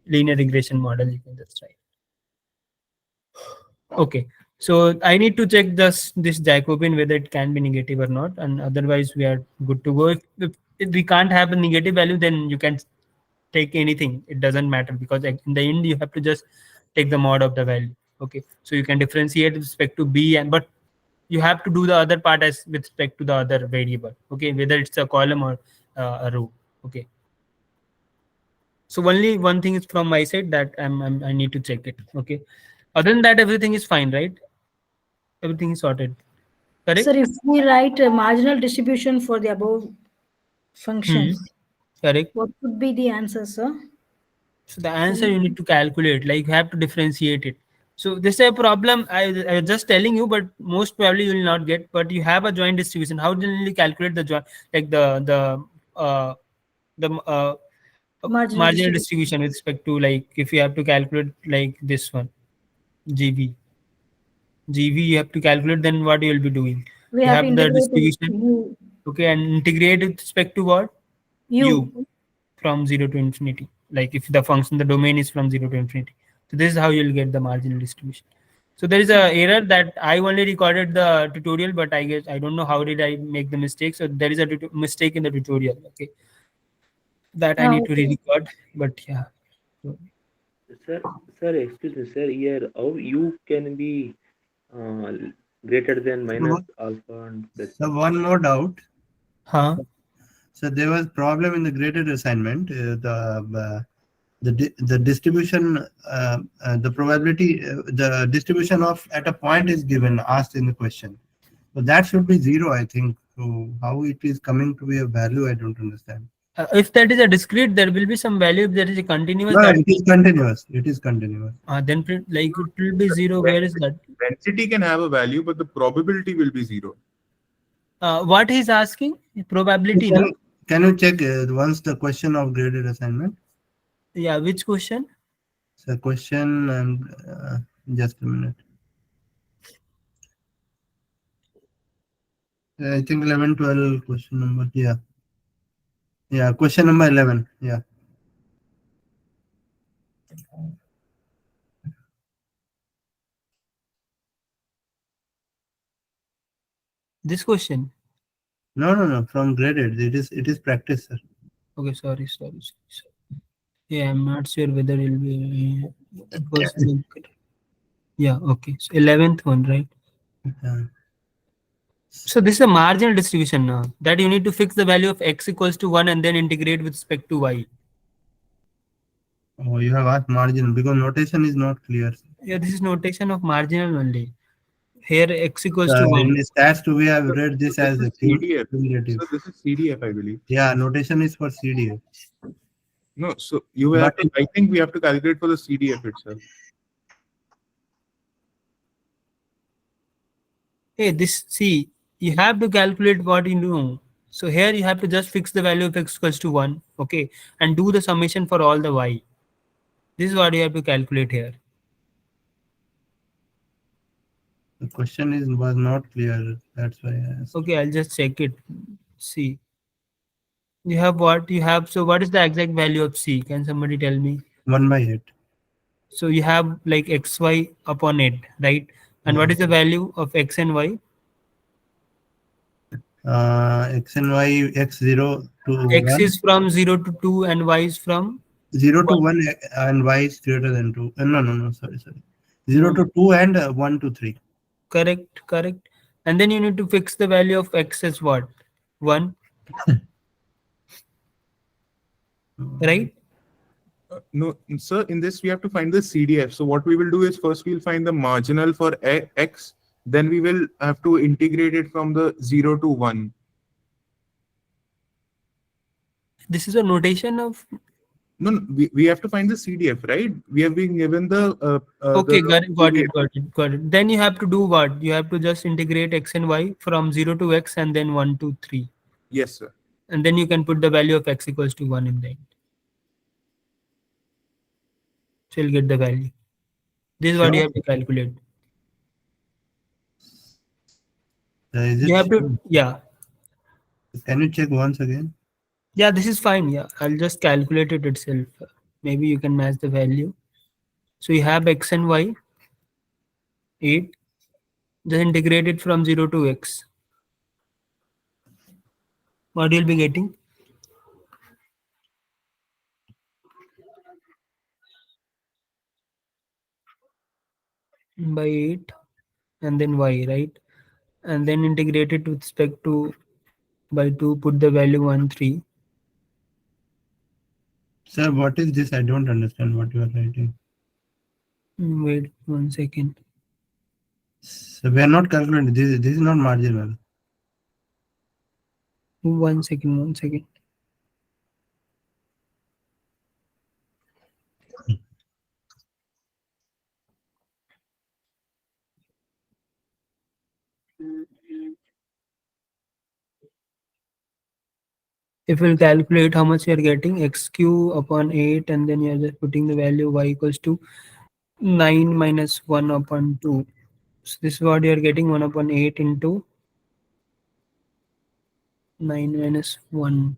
A: linear regression model, you can just try. Okay, so I need to check this Jacobian whether it can be negative or not, and otherwise we are good to go. If we can't have a negative value, then you can take anything, it doesn't matter, because in the end you have to just take the mod of the value. Okay, so you can differentiate with respect to b, but you have to do the other part as with respect to the other variable. Okay, whether it's a column or a row. Okay, so only one thing is from my side that I need to check it. Okay, other than that everything is fine, right? Everything is sorted. Correct?
M: Sir, if we write a marginal distribution for the above functions,
A: Correct.
M: what would be the answer, sir?
A: So the answer you need to calculate, like you have to differentiate it. So this is a problem I just telling you, but most probably you will not get. But you have a joint distribution. How do you calculate the joint, like the marginal distribution with respect to, like, if you have to calculate like this one, GV. GV you have to calculate. Then what you will be doing?
M: We
A: You
M: have to
A: have the
M: integrate
A: distribution.
M: U.
A: Okay, and integrate with respect to what?
M: U.
A: From 0 to infinity. Like if the function, the domain is from 0 to infinity. So this is how you'll get the marginal distribution. So there is a error that I only recorded the tutorial, but I guess I don't know how did I make the mistake. So there is a mistake in the tutorial. Okay, that I need to re-record. But yeah. So,
L: Sir, excuse me, sir. Here, how U can be uh, greater than minus alpha and plus?
C: So one more doubt.
A: huh?
C: So there was problem in the graded assignment. The distribution, the probability, the distribution of at a point is given, asked in the question. So that should be 0, I think. So how it is coming to be a value, I don't understand.
A: If that is a discrete, there will be some value. If there is a continuous,
C: No,
A: that
C: it is continuous. It is continuous.
A: then like it will be 0. Where is that?
J: Density can have a value, but the probability will be 0.
A: What he's asking? Probability, no?
C: Can you check once the question of graded assignment?
A: Yeah, which question?
C: So question and just a minute. I think 11, 12 question number. Yeah. Yeah, question number 11. Yeah.
A: This question?
C: No. From graded. It is practice, sir.
A: Okay, sorry. Yeah, I'm not sure whether it'll be. It was yeah, okay. So 11th one, right?
C: Yeah.
A: So this is a marginal distribution now. That you need to fix the value of x equals to 1 and then integrate with respect to y.
C: Oh, you have asked marginal because notation is not clear.
A: Yeah, this is notation of marginal only. Here x equals to
C: In
A: 1.
C: the stats too, we have read this as a
J: CDF.
C: cumulative.
J: So this is CDF, I believe.
C: Yeah, notation is for CDF.
J: No, so you have to, I think we have to calculate for the CDF itself.
A: Hey, see, you have to calculate what you know. So here you have to just fix the value of x equals to 1, okay, and do the summation for all the y. This is what you have to calculate here.
C: The question was not clear. That's why I asked.
A: Okay, I'll just check it. See. You have what? You have, so what is the exact value of c? Can somebody tell me?
C: 1/8.
A: So you have like xy upon 8, right? And what is the value of x and y?
C: X and y, x0 to
A: X
C: 1.
A: is from 0 to 2 and y is from
C: 0 to 1 and y is greater than 2. No, sorry. 0 to 2 and 1 to 3.
A: Correct. And then you need to fix the value of x as what? 1. Right?
J: No, sir, in this we have to find the CDF. So what we will do is first we'll find the marginal for x, then we will have to integrate it from the 0 to 1.
A: This is a notation of...
J: No, we have to find the CDF, right? We have been given the...
A: okay, got it. Then you have to do what? You have to just integrate x and y from 0 to x and then 1 to 3.
J: Yes, sir.
A: And then you can put the value of x equals to 1 in the end. So you'll get the value. This is what you have to calculate. You have to, yeah.
C: Can you check once again?
A: Yeah, this is fine. Yeah, I'll just calculate it itself. Maybe you can match the value. So you have x and y, 8. Just integrate it from 0 to x. What you'll be getting? By 8 and then y, right? And then integrate it with respect to by 2, put the value 1, 3.
C: Sir, what is this? I don't understand what you are writing.
A: Wait 1 second.
C: So we are not calculating. This is not marginal.
A: 1 second, 1 second. If we'll calculate how much you're getting, xq upon 8, and then you're just putting the value y equals to 9 minus 1 upon 2. So this is what you're getting, 1 upon 8 into 9 minus 1.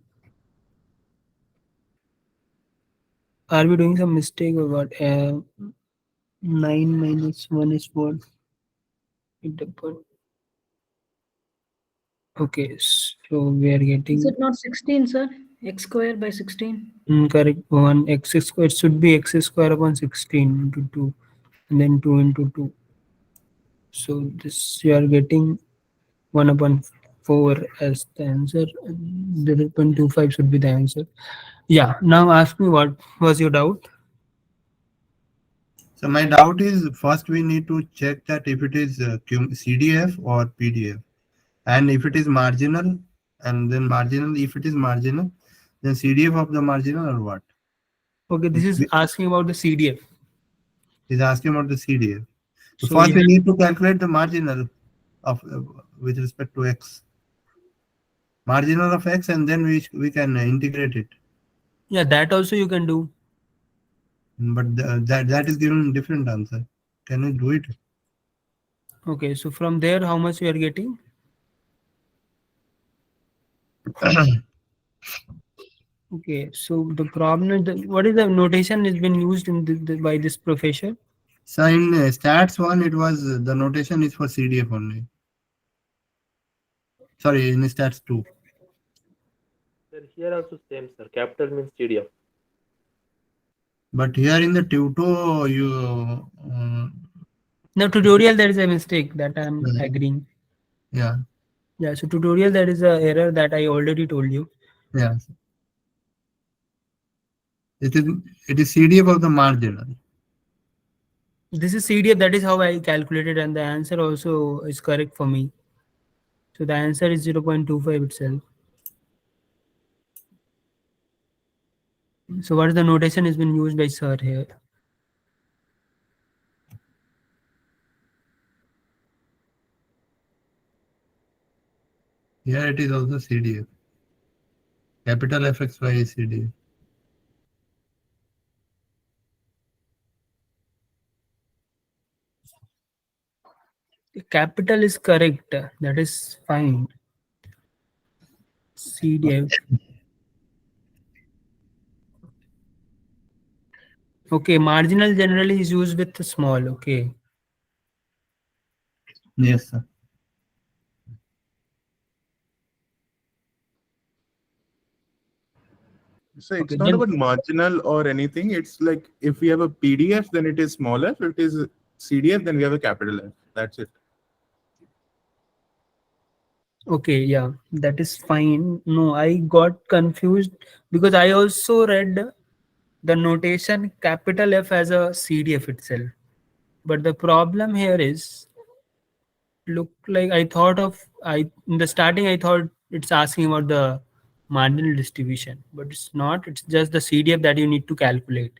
A: Are we doing some mistake or what? 9 minus 1 is what? Okay, so we are getting.
M: Is it not 16, sir? X square by 16?
A: Correct. 1 x square. It should be x square upon 16 into 2, and then 2 into 2. So this you are getting 1 upon 4 as the answer. 0.25 should be the answer. Yeah. Now ask me what was your doubt?
C: So my doubt is, first we need to check that if it is CDF or PDF, and if it is marginal, and then marginal. If it is marginal, then CDF of the marginal or what?
A: Okay, this is asking about the CDF.
C: Is asking about the CDF. So
A: So
C: first
A: you
C: we
A: have-
C: need to calculate the marginal of with respect to x. Marginal of x, and then we can integrate it.
A: Yeah, that also you can do.
C: But that is given different answer. Can you do it?
A: Okay, so from there, how much you are getting? Okay, so the problem is what is the notation has been used in by this professor?
C: So in stats 1, it was the notation is for CDF only. Sorry, in stats 2.
L: Sir, here also same, sir. Capital means TDF.
C: But here in the tuto, you.
A: No, tutorial there is a mistake that I'm
C: Yeah.
A: agreeing.
C: Yeah.
A: Yeah, so tutorial there is a error that I already told you.
C: Yeah. It is CDF of the marginal.
A: This is CDF, that is how I calculated, and the answer also is correct for me. So the answer is 0.25 itself. So what is the notation has been used by sir here?
C: Here it is also CDF. Capital FXY is CDF.
A: Capital is correct. That is fine. CDF. Okay, marginal generally is used with small. Okay.
C: Yes, sir.
J: So it's
A: Okay,
J: not
A: then,
J: about marginal or anything. It's like if we have a PDF, then it is smaller. If it is CDF, then we have a capital F. That's it.
A: okay, yeah, that is fine. No, I got confused because I also read the notation capital F as a CDF itself. But the problem here is, look like I thought of, I in the starting I thought it's asking about the marginal distribution, but it's not. It's just the CDF that you need to calculate.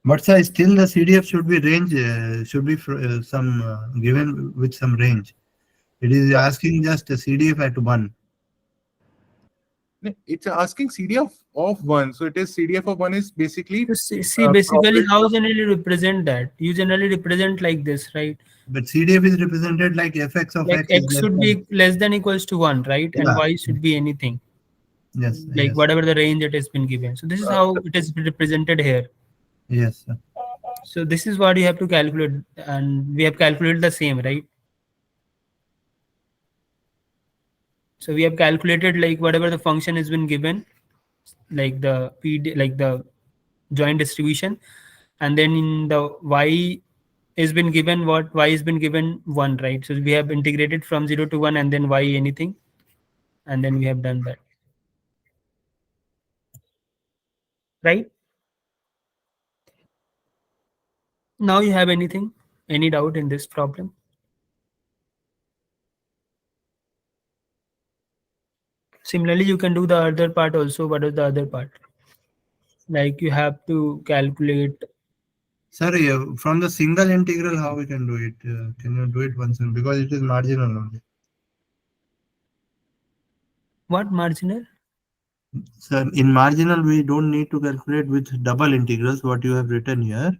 C: But sir, still the CDF should be range, should be some given with some range. It is asking just a CDF at 1.
J: It's asking CDF of 1. So it is CDF of 1 is basically
A: See, basically, how generally represent that? You generally represent like this, right?
C: But CDF is represented like fx of
A: Like
C: x is
A: x
C: less
A: should
C: than.
A: be less than equals to 1, right? And
C: Yeah.
A: y should be anything.
C: Yes.
A: Like
C: Yes.
A: whatever the range it has been given. So this is how it is represented here.
C: Yes, sir.
A: So this is what you have to calculate, and we have calculated the same, right? So we have calculated like whatever the function has been given, like the like the joint distribution, and then in the y has been given what y has been given 1, right? So we have integrated from 0 to 1 and then y anything, and then we have done that, right? Now you have anything? Any doubt in this problem? Similarly, you can do the other part also. What is the other part? Like you have to calculate.
C: Sorry, from the single integral, how we can do it? Can you do it once? Because it is marginal only.
A: What marginal?
C: So in marginal, we don't need to calculate with double integrals, what you have written here.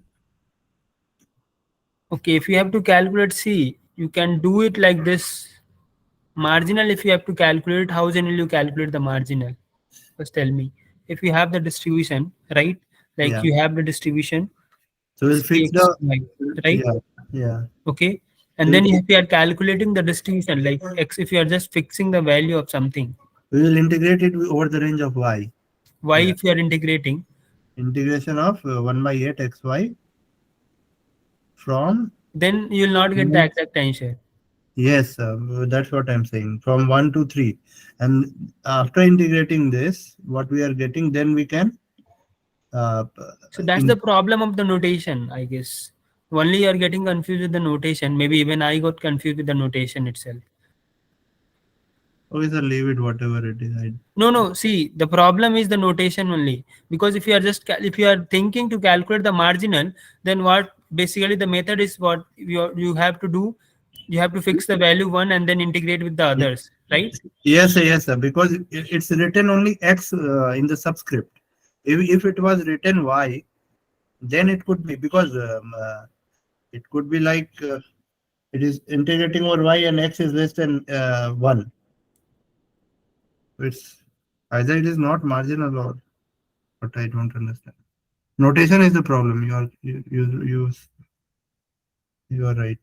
A: Okay, if you have to calculate C, you can do it like this. Marginal, if you have to calculate, how then will you calculate the marginal? First tell me. If you have the distribution, right? Like
C: Yeah.
A: you have the distribution
C: So we'll fix
A: X,
C: the,
A: Y, right?
C: yeah, yeah.
A: Okay.
C: So
A: And then if you are calculating the distribution, like X, if you are just fixing the value of something,
C: we will integrate it over the range of y.
A: Y
C: Yeah.
A: if you are integrating,
C: Integration of 1 by 8 xy from,
A: then you will not get the exact answer.
C: yes, that's what I'm saying, from 1 to 3. And after integrating this, what we are getting, then we can uh,
A: So that's the problem of the notation, I guess. Only you are getting confused with the notation. Maybe even I got confused with the notation itself.
C: okay, sir, leave it whatever it is.
A: No. See, the problem is the notation only. Because if you are just if you are thinking to calculate the marginal, then what basically the method is what you have to do. You have to fix the value one and then integrate with the others, right?
C: Yes, sir, because it's written only x in the subscript. If it was written y, then it could be, because it could be like it is integrating over y and x is less than 1. It's either it is not marginal or, but I don't understand. Notation is the problem. You are right.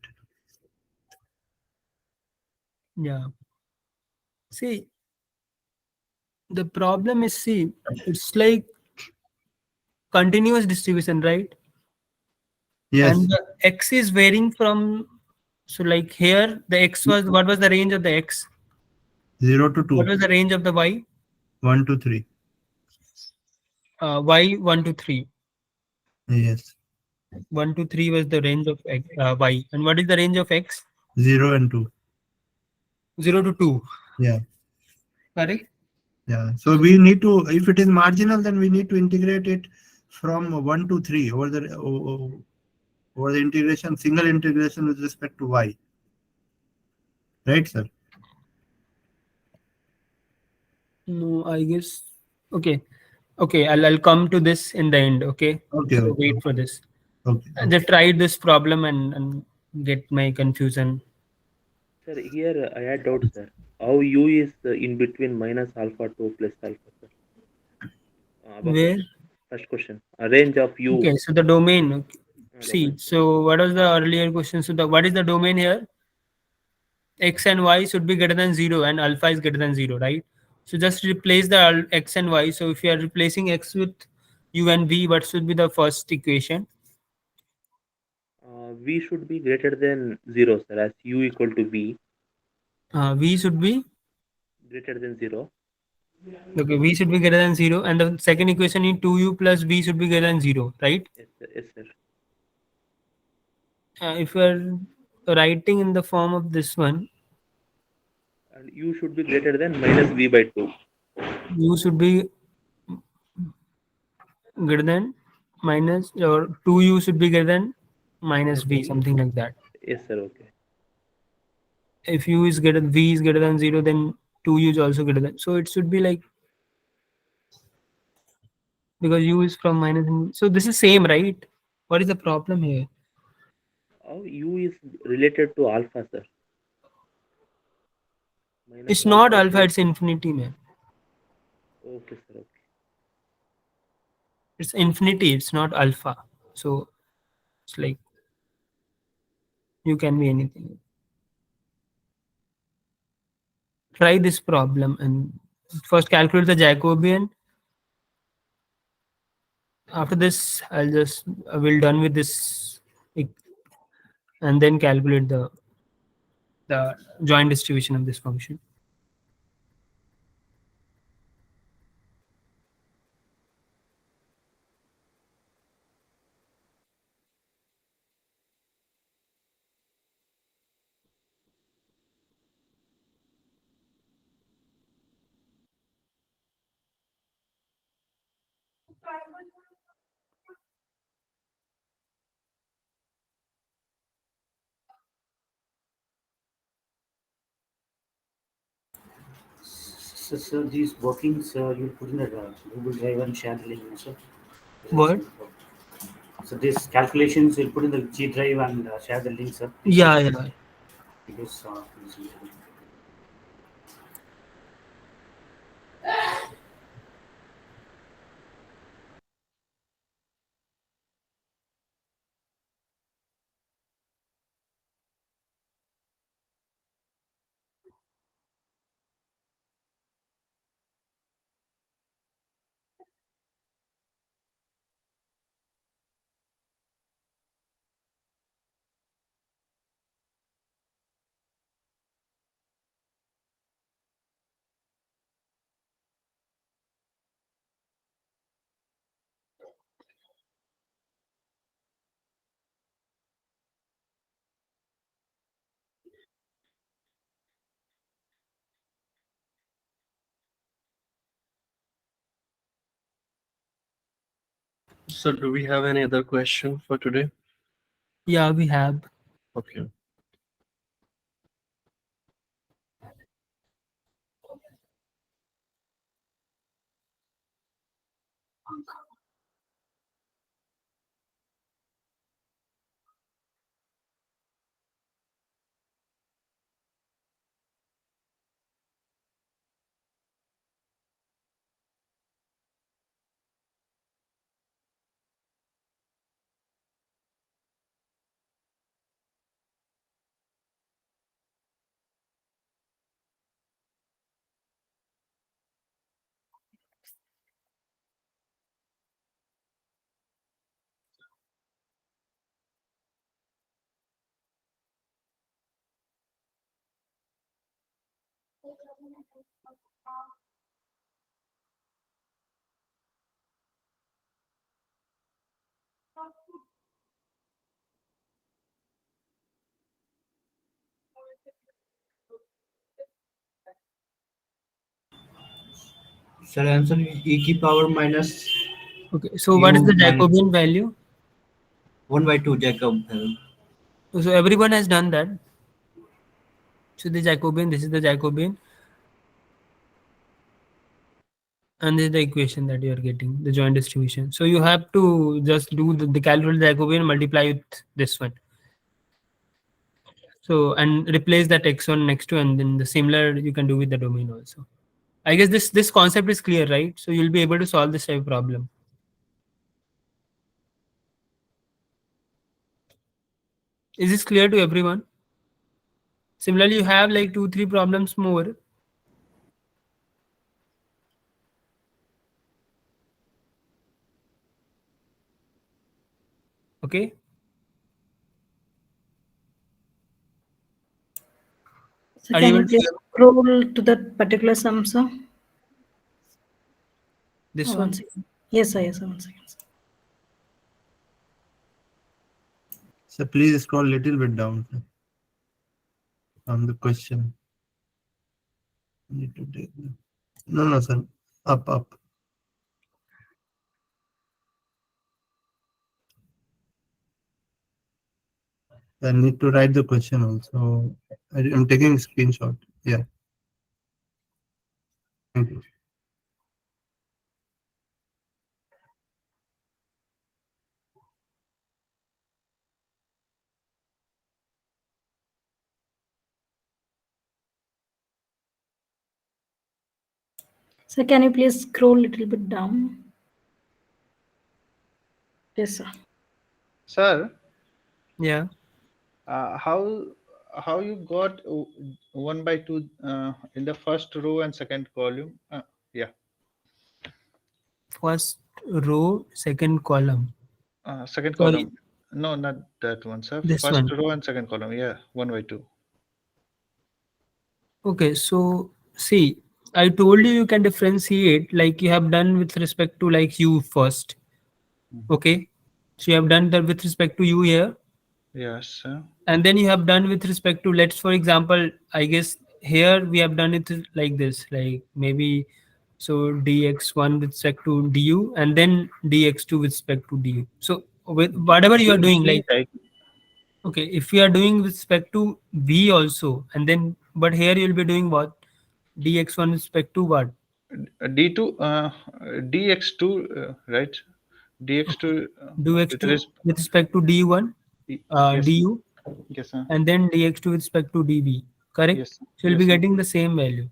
A: Yeah. See, the problem is, see, it's like continuous distribution, right?
C: Yes.
A: And the x is varying from, so like here the x was, what was the range of the x?
C: 0 to 2.
A: What was the range of the y?
C: 1 to 3.
A: Y 1 to 3.
C: Yes.
A: 1 to 3 was the range of y. And what is the range of x?
C: 0 and 2.
A: 0 to 2.
C: Yeah.
A: Correct?
C: Yeah. So we need to, if it is marginal, then we need to integrate it from 1 to 3 over the integration, single integration with respect to y. Right, sir?
A: No, I guess. Okay. Okay, I'll come to this in the end. Okay.
C: Okay.
A: So
C: Okay.
A: wait for this.
C: Okay.
A: I just tried this problem and get my confusion.
L: Sir, here I had doubt, sir. How u is in between minus alpha to plus alpha, sir?
A: Where?
L: First question. A range of u.
A: Okay, so the domain. Okay. See,
L: Domain.
A: so what was the earlier question? So what is the domain here? X and y should be greater than 0 and alpha is greater than 0, right? So just replace the x and y. So if you are replacing x with u and v, what should be the first equation?
L: V should be greater than 0, sir, as u equal to v.
A: V should be
L: Greater than 0.
A: okay. V should be greater than 0, and the second equation in 2u plus v should be greater than 0, right?
L: Yes, sir. Yes, sir.
A: If you are writing in the form of this one,
L: And u should be greater than minus v by 2.
A: u should be greater than minus, or 2u should be greater than minus v, something like that.
L: Yes, sir. Okay.
A: If u is greater, v is greater than 0, then 2u is also greater than. So it should be like, because u is from minus. So this is same, right? What is the problem here?
L: How u is related to alpha, sir? Minus
A: It's not
L: alpha
A: alpha,
L: to-
A: it's infinity, man.
L: Okay, sir. Okay.
A: It's infinity, it's not alpha. So it's like you can be anything. Try this problem and first calculate the Jacobian. After this, I will done with this and then calculate the joint distribution of this function.
E: So these workings you put in the Google Drive and share the link, sir.
A: What?
E: So these calculations you'll put in the G Drive and share the link, sir.
A: Yeah, yeah.
E: Because
G: So, do we have any other question for today?
A: Yeah, we have.
G: Okay.
D: Shall I answer e की power minus
A: Okay, so what is
D: u
A: the
D: minus
A: Jacobian value?
D: 1 by 2 Jacob.
A: So everyone has done that. So the Jacobian, this is the Jacobian. And this is the equation that you are getting, the joint distribution. So you have to just do the calculate the Jacobian, multiply with this one. So and replace that x1 next to, and then the similar you can do with the domain also. I guess this concept is clear, right? So you'll be able to solve this type of problem. Is this clear to everyone? Similarly, you have like 2-3 problems more. Okay.
M: So
A: Are
M: can
A: you
M: you
A: able to
M: please
A: hear
M: scroll to that particular sum, sir?
A: this
M: One
A: one?
M: second. Yes, sir. Yes, sir. 1 second. Sir.
C: So please scroll little bit down on the question. Need to take no, sir. Up. I need to write the question also. I'm taking a screenshot. Yeah. Thank you.
M: So can you please scroll a little bit down? Yes, sir.
I: Sir,
A: Yeah.
I: how you got 1 by 2 in the first row and second column? Yeah.
A: First row, second column.
I: Second
A: Sorry,
I: column. No, not that one, sir.
A: this
I: First
A: one.
I: row and second column. Yeah, 1 by 2.
A: Okay, so see, I told you can differentiate like you have done with respect to like u first. Okay, so you have done that with respect to u here,
I: Yes, sir.
A: and then you have done with respect to, let's for example, I guess here we have done it like this, like maybe So dx1 with respect to du, and then dx2 with respect to du. So with whatever you are doing, like, okay, if you are doing with respect to v also, and then but here you will be doing what? Dx1 with respect to what?
I: D2, dx2, right? dx2
A: Do x2 with respect to d1,
I: yes,
A: du,
I: yes, sir.
A: and then dx2 with respect to dv. Correct?
I: Yes, sir.
A: So you'll be
I: Yes, sir.
A: getting the same value.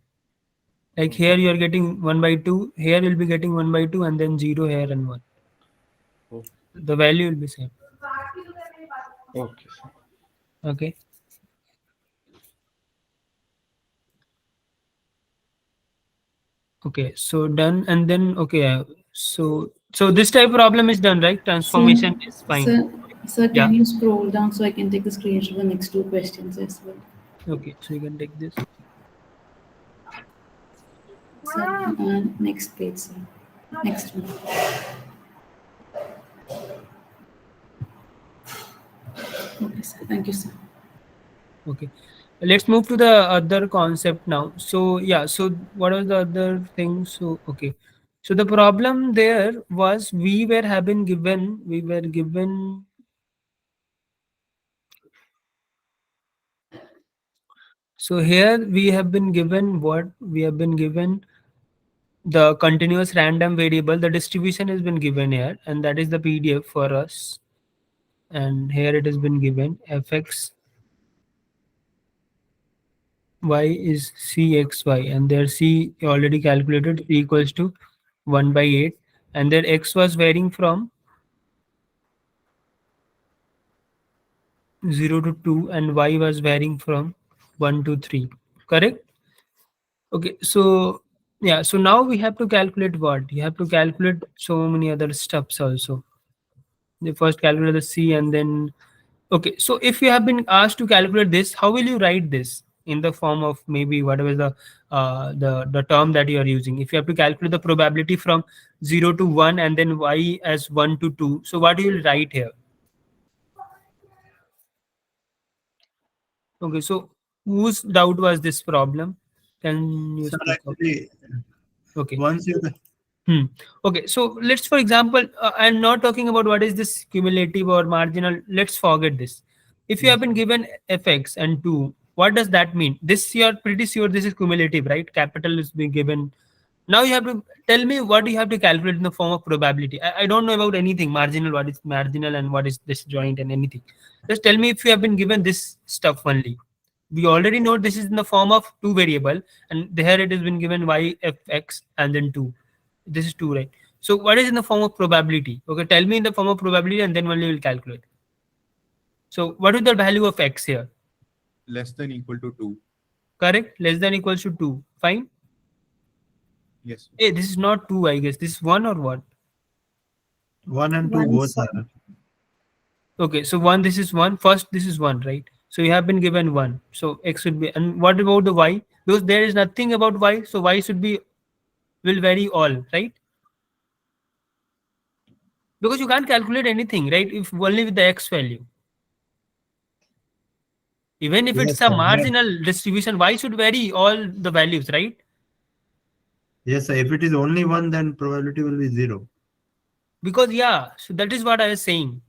A: Like here you are getting 1/2. Here you'll be getting 1/2, and then 0 here and 1.
I: Oh.
A: The value will be same.
I: Okay, sir.
A: Okay. Okay, so done, and then okay, so this type problem is done, right? Transformation is fine.
N: Sir,
A: Yeah.
N: can you scroll down so I can take the screenshot of the next two questions as well?
A: Okay, so you can take this.
N: Sir, next page, sir. Next one. Okay, sir. Thank you, sir.
A: Okay, let's move to the other concept now. So yeah, so what was the other thing? So okay, so the problem there was we were given. So here we have been given what? We have been given the continuous random variable. The distribution has been given here, and that is the PDF for us. And here it has been given fx y is cxy, and there c already calculated, c equals to 1/8, and there x was varying from 0 to 2, and y was varying from 1 to 3. Correct? Okay, so yeah, so now we have to calculate what? You have to calculate so many other steps also. You first calculate the c, and then okay, so if you have been asked to calculate this, how will you write this in the form of maybe whatever the term that you are using? If you have to calculate the probability from 0 to 1 and then y as 1 to 2, so what you will write here? Okay, so whose doubt was this problem? Can you
C: Sir,
A: speak up?
C: actually,
A: Okay.
C: once you
A: Okay, so let's, for example, I'm not talking about what is this cumulative or marginal. Let's forget this. If you have been given fx and 2, what does that mean? This you are pretty sure this is cumulative, right? Capital is being given. Now you have to tell me what you have to calculate in the form of probability. I don't know about anything marginal, what is marginal and what is disjoint and anything. Just tell me if you have been given this stuff only. We already know this is in the form of 2 variable, and there it has been given y fx and then 2. This is 2, right? So what is in the form of probability? Okay, tell me in the form of probability, and then only we'll calculate. So what is the value of x here?
J: Less than equal to 2.
A: Correct? Less than equals to 2. Fine?
J: Yes.
A: Hey, this is not 2, I guess. This is 1 or what?
C: 1 and 2 both are.
A: Okay, so 1, this is 1. First, this is 1, right? So you have been given 1. So x should be, and what about the y? Because there is nothing about y, so y should be, will vary all, right? Because you can't calculate anything, right? If only with the x value. Even if
C: Yes,
A: it's a
C: sir.
A: marginal distribution, y should vary all the values, right?
C: Yes, sir. If it is only 1, then probability will be 0.
A: Because yeah, so that is what I was saying.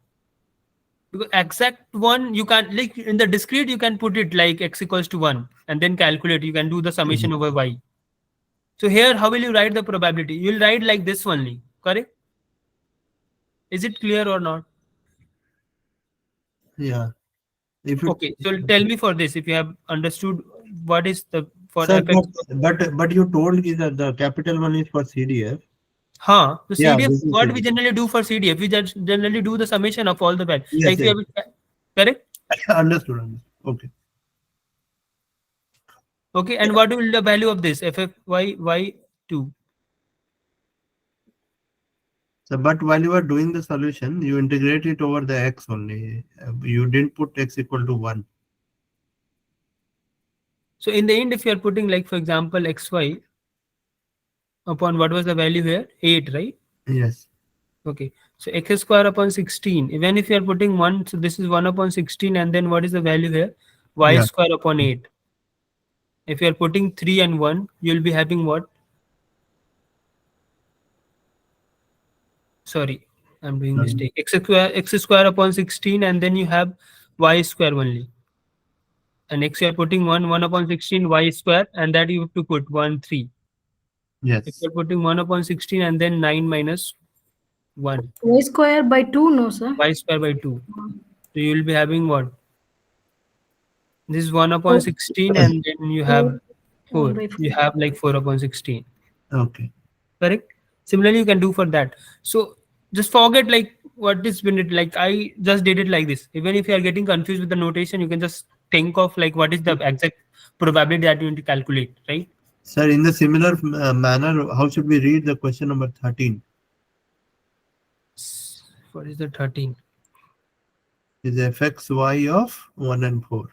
A: Because exact 1, you can, like in the discrete, you can put it like x equals to 1 and then calculate. You can do the summation over y. So here, how will you write the probability? You will write like this only, correct? Is it clear or not?
C: Yeah. If it,
A: Okay, so tell me for this if you have understood what is the for
C: sir,
A: fx.
C: but you told is that the capital one is for CDF.
A: Huh. So
C: Yeah,
A: CDF,
C: this is
A: what
C: it.
A: we generally do for CDF, we just generally do the summation of all the values.
C: Yes,
A: Like
C: yes.
A: we have, correct?
C: Understood. Okay.
A: Okay, and what will the value of this ffy2?
C: So, but while you are doing the solution, you integrate it over the x only. You didn't put x equal to 1.
A: So in the end, if you are putting, like for example, xy upon what was the value here? 8, right?
C: Yes.
A: Okay, so x square upon 16. Even if you are putting 1, so this is 1 upon 16, and then what is the value here? Y
C: Yeah.
A: square upon 8. If you are putting 3 and 1, you will be having what? sorry, I'm doing mistake. X square upon 16, and then you have y square only. And x you are putting 1 upon 16 y square, and that you have to put 1 3.
C: Yes.
A: If you're putting 1 upon 16 and then 9 minus 1.
M: Y square by 2, no, sir.
A: Y square by 2. So you will be having what? This is 1 upon
M: Oh.
A: 16, and then you have 4.
M: 1 by 4.
A: You have like 4 upon 16.
C: Okay.
A: Correct? Similarly, you can do for that. So just forget like what is been it like. I just did it like this. Even if you are getting confused with the notation, you can just think of like what is the exact probability that you need to calculate, right?
C: Sir, in the similar manner, how should we read the question number 13?
A: What is the 13?
C: Is fxy of 1 and 4.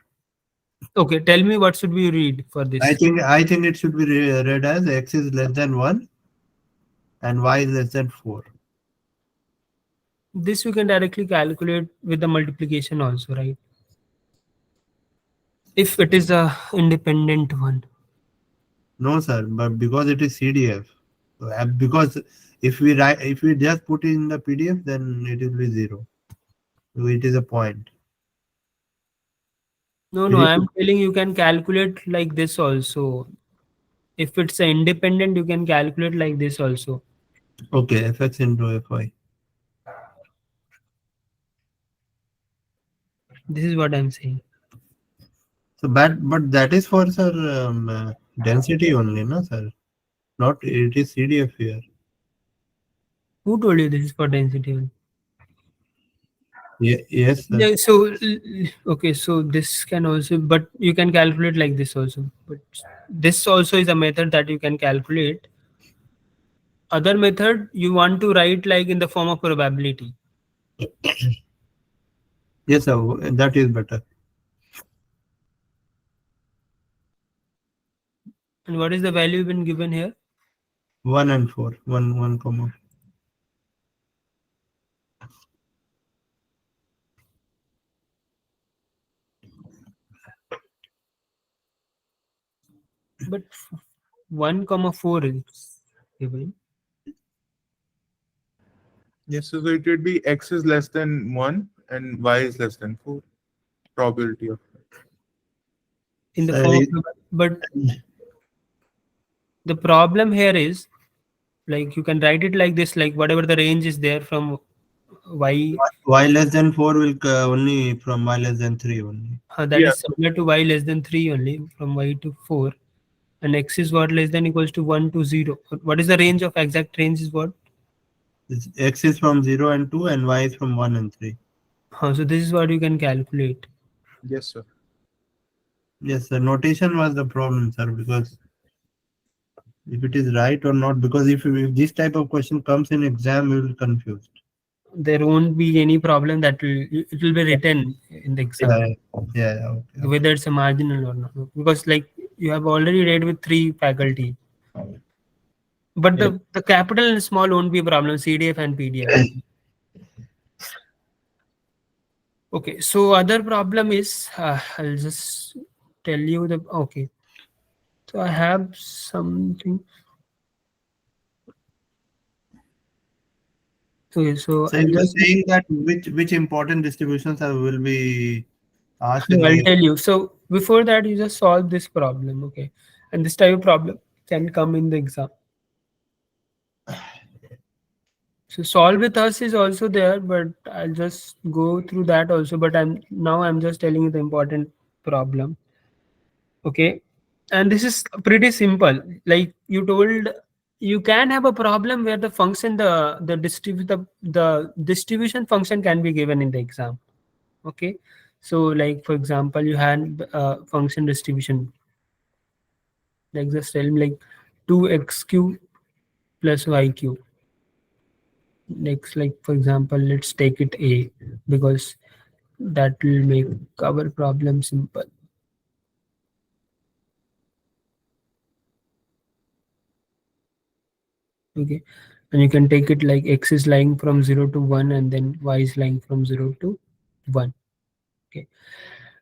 A: Okay, tell me what should we read for this.
C: I think it should be read as x is less than 1 and y is less than 4.
A: This we can directly calculate with the multiplication also, right? If it is a independent one.
C: No, sir, but because it is CDF. Because if we just put it in the PDF, then it will be 0. So it is a point.
A: No, I'm telling you can calculate like this also. If it's an independent, you can calculate like this also.
C: Okay, fx into fy.
A: This is what I'm saying.
C: So but that is for, sir, density only, no, sir? Not it is CDF here.
A: Who told you this is for density only?
C: Yes, sir.
A: Yeah, so okay, so this can also, but you can calculate like this also. But this also is a method that you can calculate. Other method you want to write like in the form of probability.
C: Yes, sir, that is better.
A: And what is the value been given here?
C: 1 and 4. 1 comma.
A: But 1 comma 4 is given.
J: Yes, so it would be x is less than 1 and y is less than 4. Probability of
A: In the form of, but the problem here is like you can write it like this, like whatever the range is there from y
C: less than 4 will only from y less than 3 only.
A: that is similar to y less than 3 only, from y to 4, and x is what less than equals to 1 to 0. What is the range of exact range is what?
C: X is from 0 and 2 and y is from 1 and 3.
A: So this is what you can calculate.
J: Yes, sir.
C: Yes, the notation was the problem, sir, because if it is right or not, because if this type of question comes in exam, we will confused.
A: There won't be any problem that it will be written in the exam.
C: Yeah, okay.
A: Whether it's a marginal or not, because like you have already read with 3 faculty. But the capital and small won't be a problem, CDF and PDF. Okay, so other problem is, I'll just tell you the, okay. So I have something. Okay, so
C: I'll just saying that which important distributions will be asked.
A: I'll tell you. So before that, you just solve this problem, okay? And this type of problem can come in the exam. So solve with us is also there, but I'll just go through that also. But I'm just telling you the important problem. Okay, and this is pretty simple. Like you told, you can have a problem where the function, the distribution function can be given in the exam. Okay, so like for example, you had function distribution. Like just tell me like 2x³ plus y³. Next, like for example, let's take it a, because that will make our problem simple. Okay, and you can take it like x is lying from 0 to 1 and then y is lying from 0 to 1. Okay,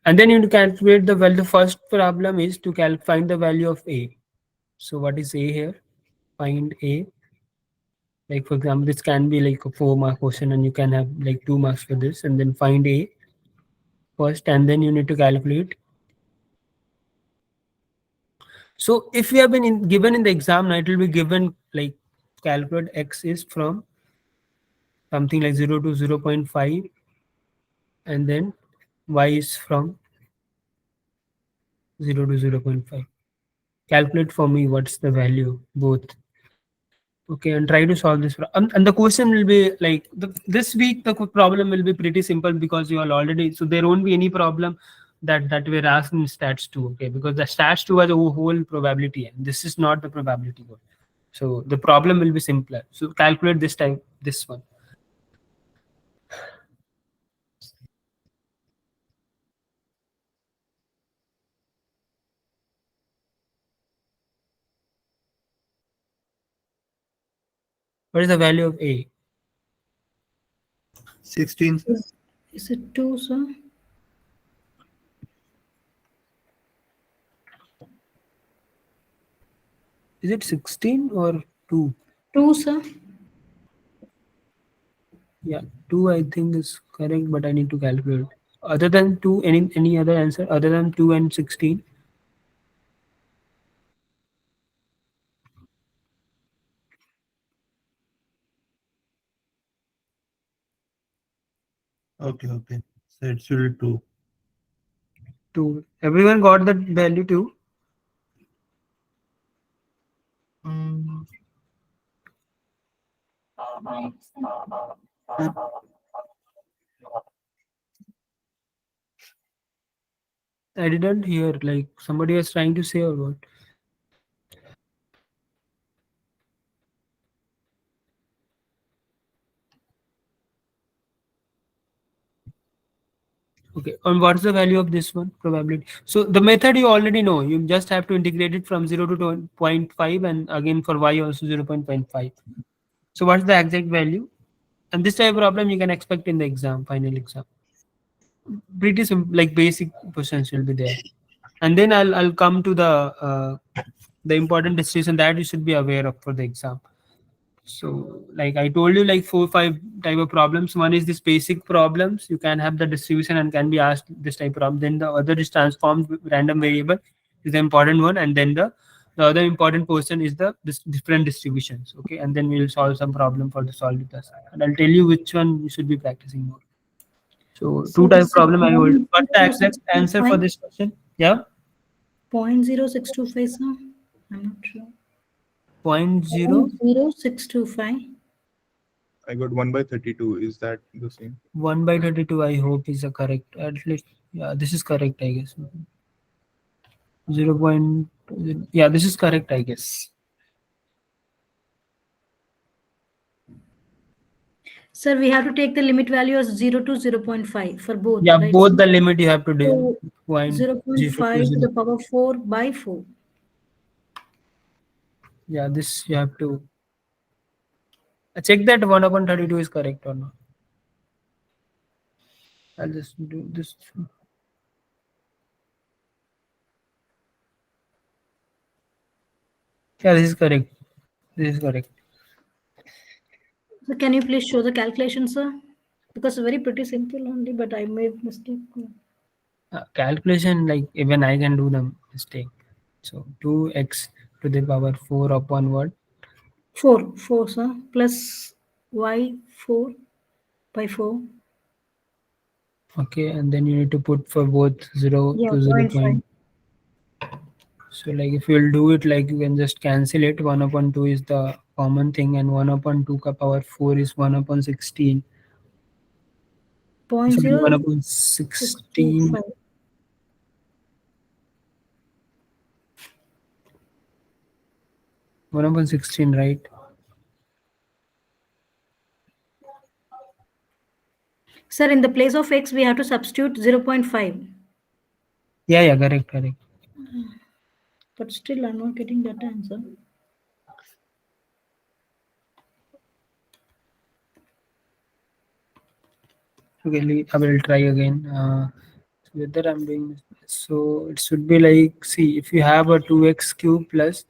A: and then you calculate the value. The first problem is to find the value of a. So what is a here? Find a. Like for example, this can be like a 4-mark question, and you can have like 2 marks for this, and then find A first, and then you need to calculate. So if you have been given in the exam, now it will be given like calculate x is from something like 0 to 0.5, and then y is from 0 to 0.5. Calculate for me what's the value both. Okay, and try to solve this. And the question will be like this week. The problem will be pretty simple because you are already, so there won't be any problem that we're asking stats 2. Okay, because the stats 2 has a whole probability, and this is not the probability one. So the problem will be simpler. So calculate this time, this one. What is the value of A?
C: 16.
M: Is it 2, sir?
A: Is it 16 or 2?
M: 2, sir.
A: Yeah, 2 I think is correct, but I need to calculate. Other than 2, any other answer other than 2 and 16?
C: Okay. So it should be 2.
A: 2. Everyone got that value 2? I didn't hear, like somebody was trying to say or what? Okay, and what's the value of this one? Probability. So the method you already know. You just have to integrate it from 0 to 0.5, and again for y also 0.5. So what's the exact value? And this type of problem you can expect in the exam, final exam. Pretty simple, like basic questions will be there. And then I'll come to the important decision that you should be aware of for the exam. So like I told you, like 4-5 type of problems. One is this basic problems. You can have the distribution and can be asked this type of problem. Then the other is transformed random variable is the important one, and then the other important portion is this different distributions. Okay, and then we'll solve some problem for the solve with us. And I'll tell you which one you should be practicing more. So two type
M: this is
A: problem I hold. What's the exact answer for
M: 0.0625?
A: this question? Yeah.
M: 0.0625, sir. I'm not sure.
A: 0.0
M: 0.0625.
J: I got 1/32. Is that the same?
A: 1/32. I hope is a correct. At least, yeah, this is correct. I guess 0. Yeah, this is correct. I guess.
M: Sir, we have to take the limit value as 0 to 0.5 for both.
A: Yeah,
M: right,
A: both
M: sir?
A: the limit you have to do.
M: So,
A: 0.5
M: 0.5 to the power 4 by 4.
A: Yeah, this you have to check that 1/32 is correct or not. I'll just do this. Yeah, this is correct. This is correct.
M: So can you please show the calculation, sir? Because it's very pretty simple only, but I made mistake.
A: Calculation, like even I can do the mistake. So 2x to the power 4 upon what?
M: 4, sir, plus y 4 by 4.
A: Okay, and then you need to put for both 0
M: Yeah,
A: to 0.
M: 0.5.
A: So like if you'll do it, like you can just cancel it. 1/2 is the common thing, and 1/2 ka power 4 is 1/16. 1/16. 1/16, right?
M: Sir, in the place of x, we have to substitute 0.5.
A: Yeah, correct.
M: But still, I'm not getting that answer.
A: Okay, I will try again. Whether I'm doing this, so it should be like, see, if you have a 2x cube plus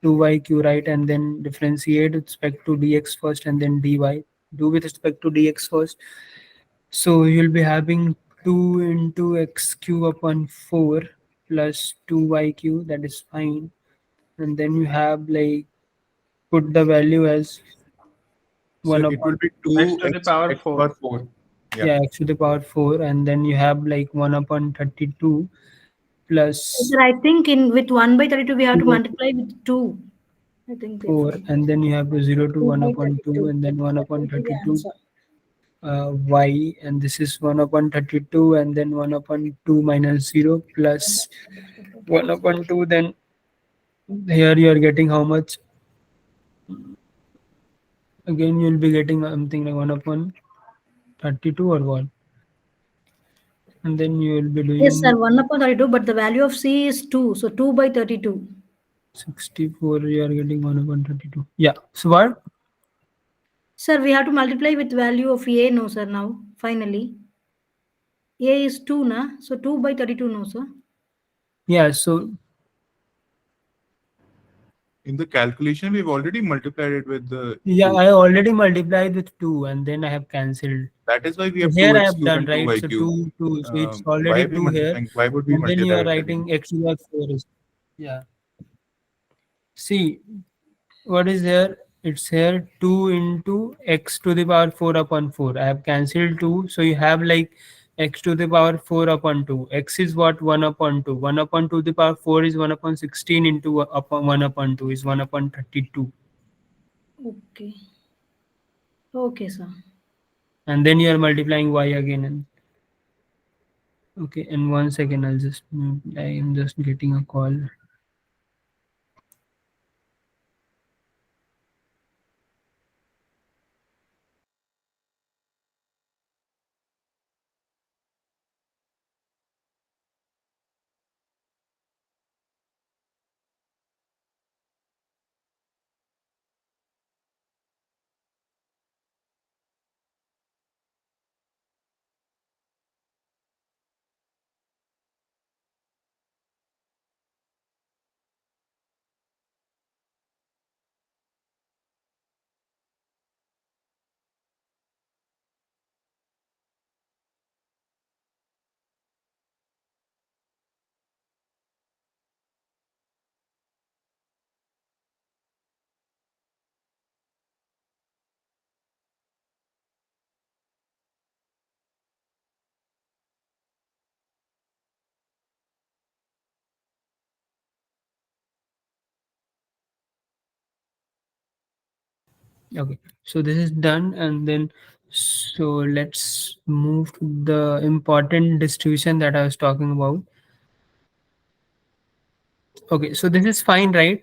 A: 2yq, right? And then differentiate with respect to dx first and then dy. Do with respect to dx first. So you'll be having 2 into x cube upon 4 plus 2yq, that is fine. And then you have like put the value as
J: So
A: 1
J: it will
A: upon
J: be
G: X
J: 2
G: to the power
J: x
G: 4.
J: power 4.
A: yeah, x to the power 4, and then you have like 1 upon 32 plus
M: Sir, I think in with 1 by 32 we have to multiply with 2. I think
A: 4, and then you have to 0 to
M: 2
A: 1
M: by
A: upon 2,
M: 32.
A: and then 1 upon
M: That will be the
A: 32
M: answer.
A: y, and this is 1 upon 32, and then 1 upon 2 minus 0 plus 1 upon 2. Then here you are getting how much? Again you will be getting something like 1 upon 32 or what, and then you will be
M: Yes, sir,
A: doing
M: 1 upon 32, but the value of C is 2. So 2 by 32.
A: 64. You are getting 1 upon 32. Yeah, so what?
M: Sir, we have to multiply with value of A, no, sir, now, finally. A is 2, na? So 2 by 32, no, sir?
A: Yeah, so
J: In the calculation, we've already multiplied it with the
A: yeah,
J: 2.
A: I already multiplied with 2 and then I have cancelled.
J: That is why we
A: So
J: have
A: here I
J: 2x
A: have
J: cube
A: done,
J: and 2
A: right?
J: y
A: So
J: cube.
A: 2, so it's
J: Why
A: already
J: are we
A: 2 here.
J: multiplying? Why would we
A: And then you
J: multiply
A: are
J: it again?
A: writing x to the 4 is, yeah. See, what is there? It's here 2 into x to the power 4 upon 4. I have cancelled 2. So you have like x to the power 4 upon 2. X is what? 1 upon 2. 1 upon 2 to the power 4 is 1 upon 16 into upon 1 upon 2 is 1 upon 32.
M: Okay. Okay, sir.
A: And then you are multiplying y again. And okay, in 1 second, I am just getting a call. Okay, so this is done, and then so let's move to the important distribution that I was talking about. Okay, so this is fine, right?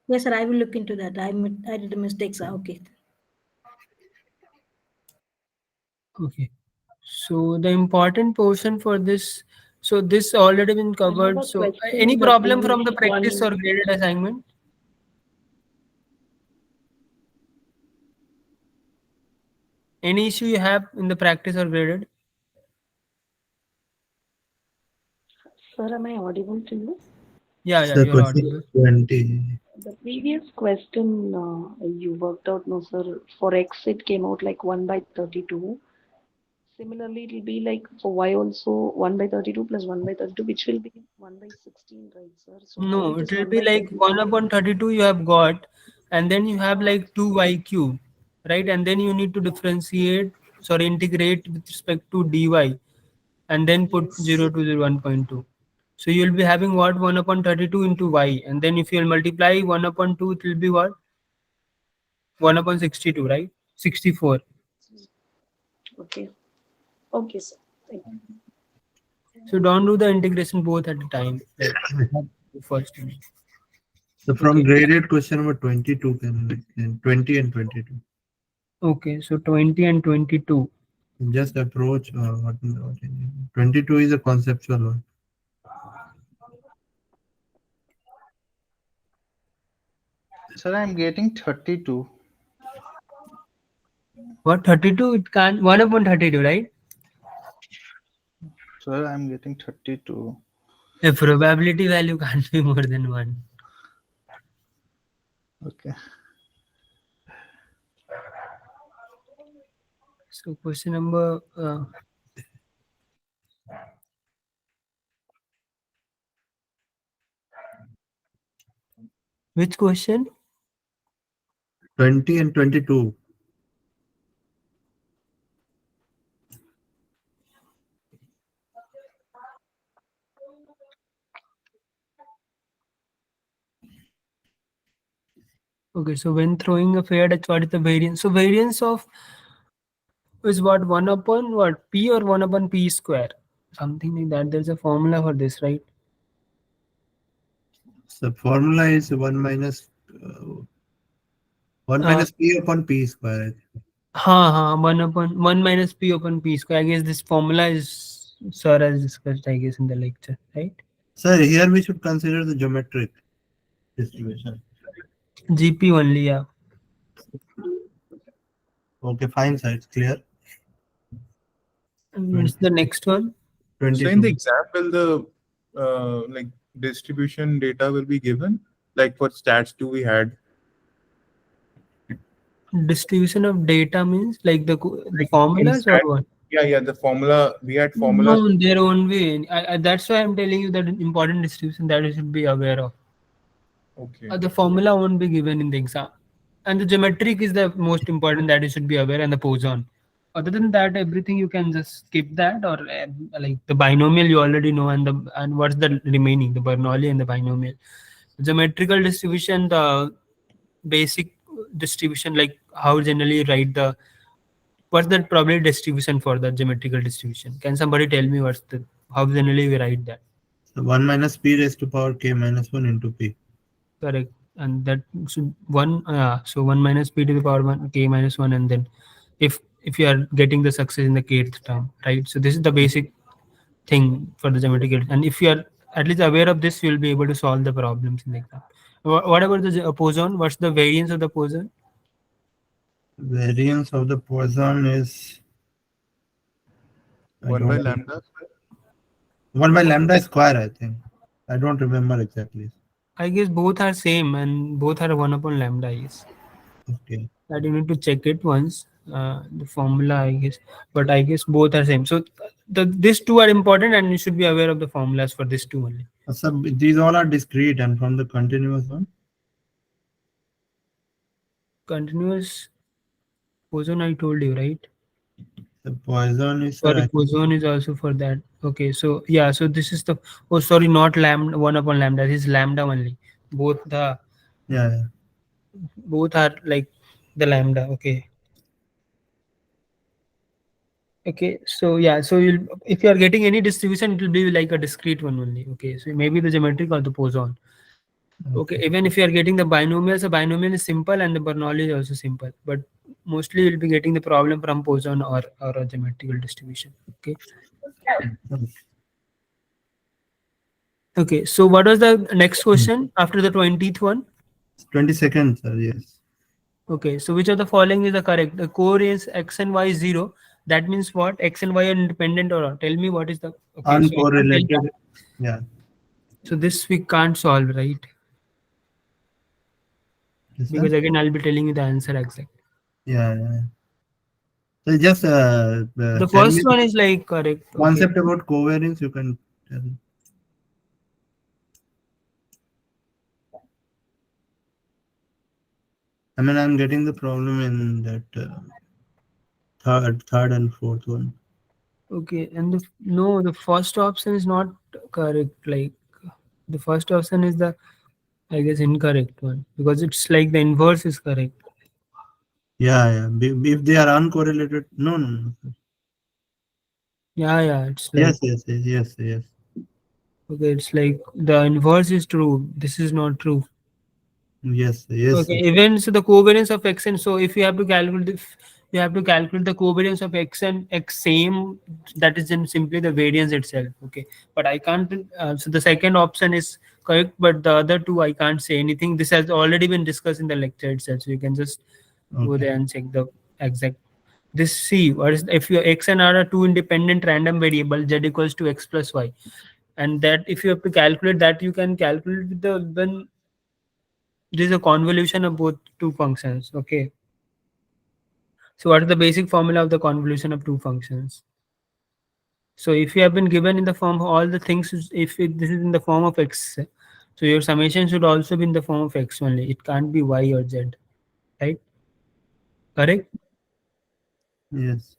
M: Yes, sir, I will look into that. I did a mistake, sir. Okay.
A: Okay, so the important portion for this, so this already been covered. So any problem from the practice or graded assignment? Any issue you have in the practice or graded?
F: Sir, am I audible to you?
A: Yeah,
C: Sir,
A: you're
C: question
A: audible.
C: 20.
F: The previous question you worked out, no, sir. For X, it came out like 1 by 32. Similarly, it will be like for Y also 1 by 32 plus 1 by 32, which will be 1 by 16, right, sir? So how
A: No,
F: it
A: it
F: is
A: will
F: 1
A: be
F: by
A: like 1 upon 32 you have got, and then you have like 2y cube, right? And then you need to differentiate, sorry, integrate with respect to dy, and then put 0 to the 1.2. So you'll be having what? 1 upon 32 into y, and then if you'll multiply 1 upon 2, it will be what? 1 upon 62, right? 64.
F: Okay. Okay, sir. Thank you.
A: So don't do the integration both at a time. Like, first.
C: So from
A: Okay.
C: graded question number 22, can 20 and 22.
A: Okay, so 20 and 22.
C: Just approach what 22 is a conceptual one.
I: Sir, I'm getting 32.
A: What 32? It can't 1 upon 32, right?
I: Sir, I'm getting 32.
A: A probability value can't be more than 1.
I: Okay.
A: So question number which question?
C: 20 and 22.
A: Okay, so when throwing a fair edge, what is the variance? So variance of is what 1 upon what p or 1 upon p square, something like that. There's a formula for this, right?
C: The formula is 1 minus p upon p square.
A: 1 upon 1 minus p upon p square. I guess this formula is sir has discussed, I guess, in the lecture, right?
C: Sir, here we should consider the geometric distribution.
A: GP only, yeah.
C: Okay, fine, sir. It's clear.
A: And what's the next one?
J: So in the
C: 22.
J: example, the like distribution data will be given. Like for stats 2 we had.
A: Distribution of data means like the
J: In
A: formulas or
J: stat,
A: what?
J: yeah, the formula, we had formulas.
A: No, there won't be any. That's why I'm telling you that important distribution that you should be aware of.
J: Okay.
A: The formula won't be given in the exam, and the geometric is the most important that you should be aware, and the Poisson. Other than that, everything you can just skip that, or like the binomial you already know, and what's the remaining, the Bernoulli and the binomial. The geometrical distribution, the basic distribution, like how generally you write the what's the probability distribution for the geometrical distribution? Can somebody tell me how generally we write that?
C: So 1 minus p raised to power k minus 1 into p.
A: Correct. And that should so 1 minus p to the power 1 k minus 1, and then if you are getting the success in the kth term, right? So this is the basic thing for the geometrical, and if you are at least aware of this, you'll be able to solve the problems in the exam. What about the Poisson? What's the variance of the Poisson?
C: Variance of the Poisson is
J: 1 by lambda.
C: 1 by lambda square, I think. I don't remember exactly.
A: I guess both are same and both are 1 upon lambda, I guess.
C: Okay.
A: That you need to check it once, the formula, I guess, but I guess both are same. So these two are important, and you should be aware of the formulas for these two only.
C: So these all are discrete, and from the continuous one?
A: Continuous Poisson, I told you, right?
C: The Poisson is
A: Sorry, Poisson is also for that. Okay, so yeah, so this is the sorry, not lambda 1 upon lambda. This is lambda only. Both both are like the lambda. Okay. Okay, so yeah, so if you are getting any distribution, it will be like a discrete one only. Okay, so maybe the geometric or the Poisson. Okay, even if you are getting the binomials, the binomial is simple and the Bernoulli is also simple, but mostly you'll be getting the problem from Poisson or a geometrical distribution. Okay. Okay, so what was the next question after the 20th one?
C: 22nd, sir, yes.
A: Okay, so which of the following is the correct? The covariance x and y is 0. That means what? X and y are independent, or tell me what is the
C: uncorrelated. Yeah.
A: So this we can't solve, right?
C: Yes,
A: because again I'll be telling you the answer exact.
C: Yeah. So just
A: the first one is like correct.
C: Concept about covariance you can tell. I mean, I'm getting the problem in that third and fourth one.
A: Okay, and the first option is not correct. Like the first option is the, I guess, incorrect one, because it's like the inverse is correct.
C: Yeah. If they are uncorrelated, no.
A: Yeah, it's like
C: yes.
A: Okay, it's like the inverse is true. This is not true.
C: Yes.
A: Okay, even so the covariance of x, and so if you have to calculate the covariance of x and x same, that is in simply the variance itself. Okay, but I can't. So the second option is correct, but the other two I can't say anything. This has already been discussed in the lecture itself, so you can just go there and check the exact. This C, what is if your x and r are two independent random variables, z equals to x plus y, and that if you have to calculate that, you can calculate with the when there is a convolution of both two functions. Okay. So what is the basic formula of the convolution of two functions? So if you have been given in the form of all the things, this is in the form of x, so your summation should also be in the form of x only. It can't be y or z, right? Correct?
C: Yes.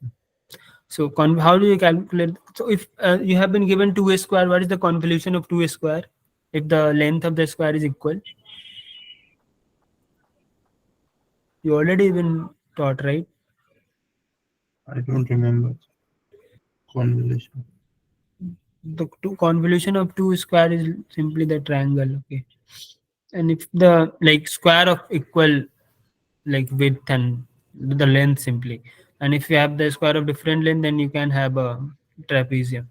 A: So how do you calculate? So if you have been given 2a square, what is the convolution of 2a square? If the length of the square is equal, you already been taught, right?
C: I don't remember convolution.
A: The convolution of 2 square is simply the triangle. Okay. And if the like square of equal like width and the length simply, and if you have the square of different length, then you can have a trapezium.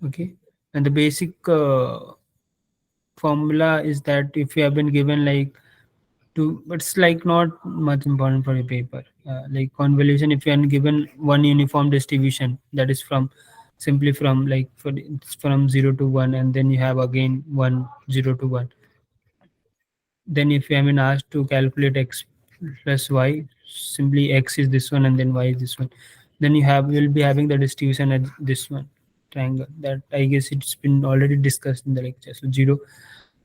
A: Okay. And the basic formula is that if you have been given like two, it's like not much important for a paper, like convolution, if you are given one uniform distribution, that is from simply from like it's from 0 to 1, and then you have again 1 0 to 1. Then if you have been asked to calculate x plus y, simply x is this one and then y is this one, then you'll be having the distribution at this one triangle. That I guess it's been already discussed in the lecture. So 0,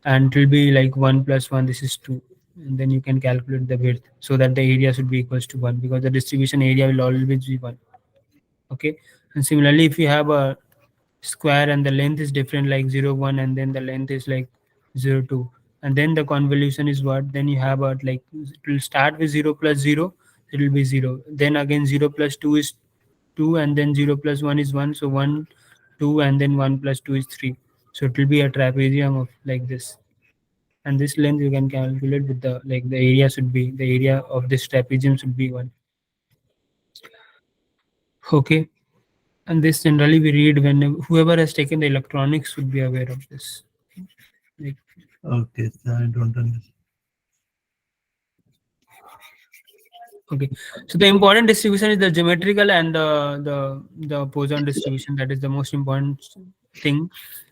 A: and it will be like 1 plus 1, this is 2, and then you can calculate the width so that the area should be equals to 1, because the distribution area will always be 1. Okay. And similarly, if you have a square and the length is different, like 0 1, and then the length is like 0 2, and then the convolution is what, then you have a like it will start with 0 plus 0, it will be 0, then again 0 plus 2 is 2, and then 0 plus 1 is 1, so 1 2, and then 1 plus 2 is 3. So it will be a trapezium of like this, and this length you can calculate with the like the area should be, the area of this trapezium should be 1. Okay. And this generally we read when whoever has taken the electronics should be aware of this. Like,
C: okay, so I don't understand.
A: Okay, so the important distribution is the geometrical and the Poisson distribution. That is the most important thing.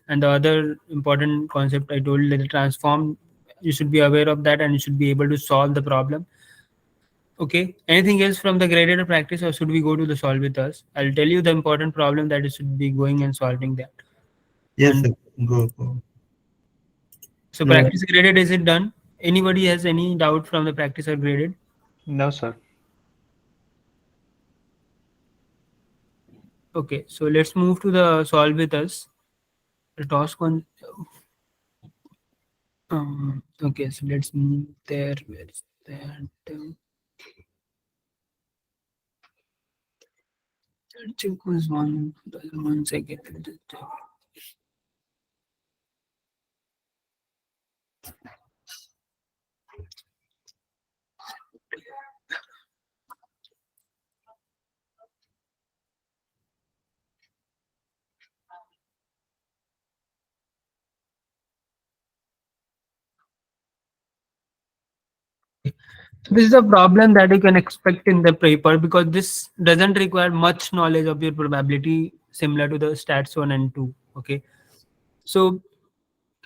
A: And the other important concept I told, that the transform, you should be aware of that and you should be able to solve the problem. Okay, anything else from the graded practice, or should we go to the solve with us? I'll tell you the important problem that you should be going and solving that.
C: Yes,
A: And
C: sir. Go.
A: so
I: No.
A: practice graded, is it done? Anybody has any doubt from the practice or graded?
I: No, sir.
A: Okay, so let's move to the solve with us. The task one. Okay, so let's move there. Where is that? Check was 1 second. So this is a problem that you can expect in the paper, because this doesn't require much knowledge of your probability, similar to the stats 1 and 2. Okay, so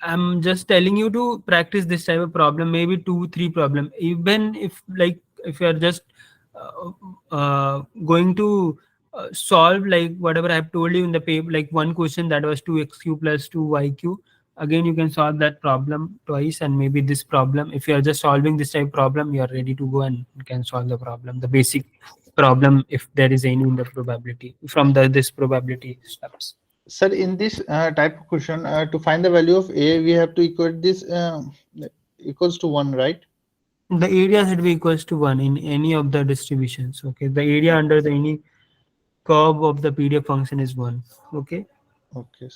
A: I'm just telling you to practice this type of problem, maybe 2-3 problem. Even if if you are just going to solve like whatever I have told you in the paper, like one question that was 2x³ plus 2y³. Again, you can solve that problem twice, and maybe this problem. If you are just solving this type of problem, you are ready to go and you can solve the problem, the basic problem, if there is any in the probability from this probability steps.
I: Sir, in this type of question, to find the value of A, we have to equate this equals to 1, right?
A: The area should be equals to 1 in any of the distributions. Okay, the area under the any curve of the PDF function is 1. Okay.
I: Okay.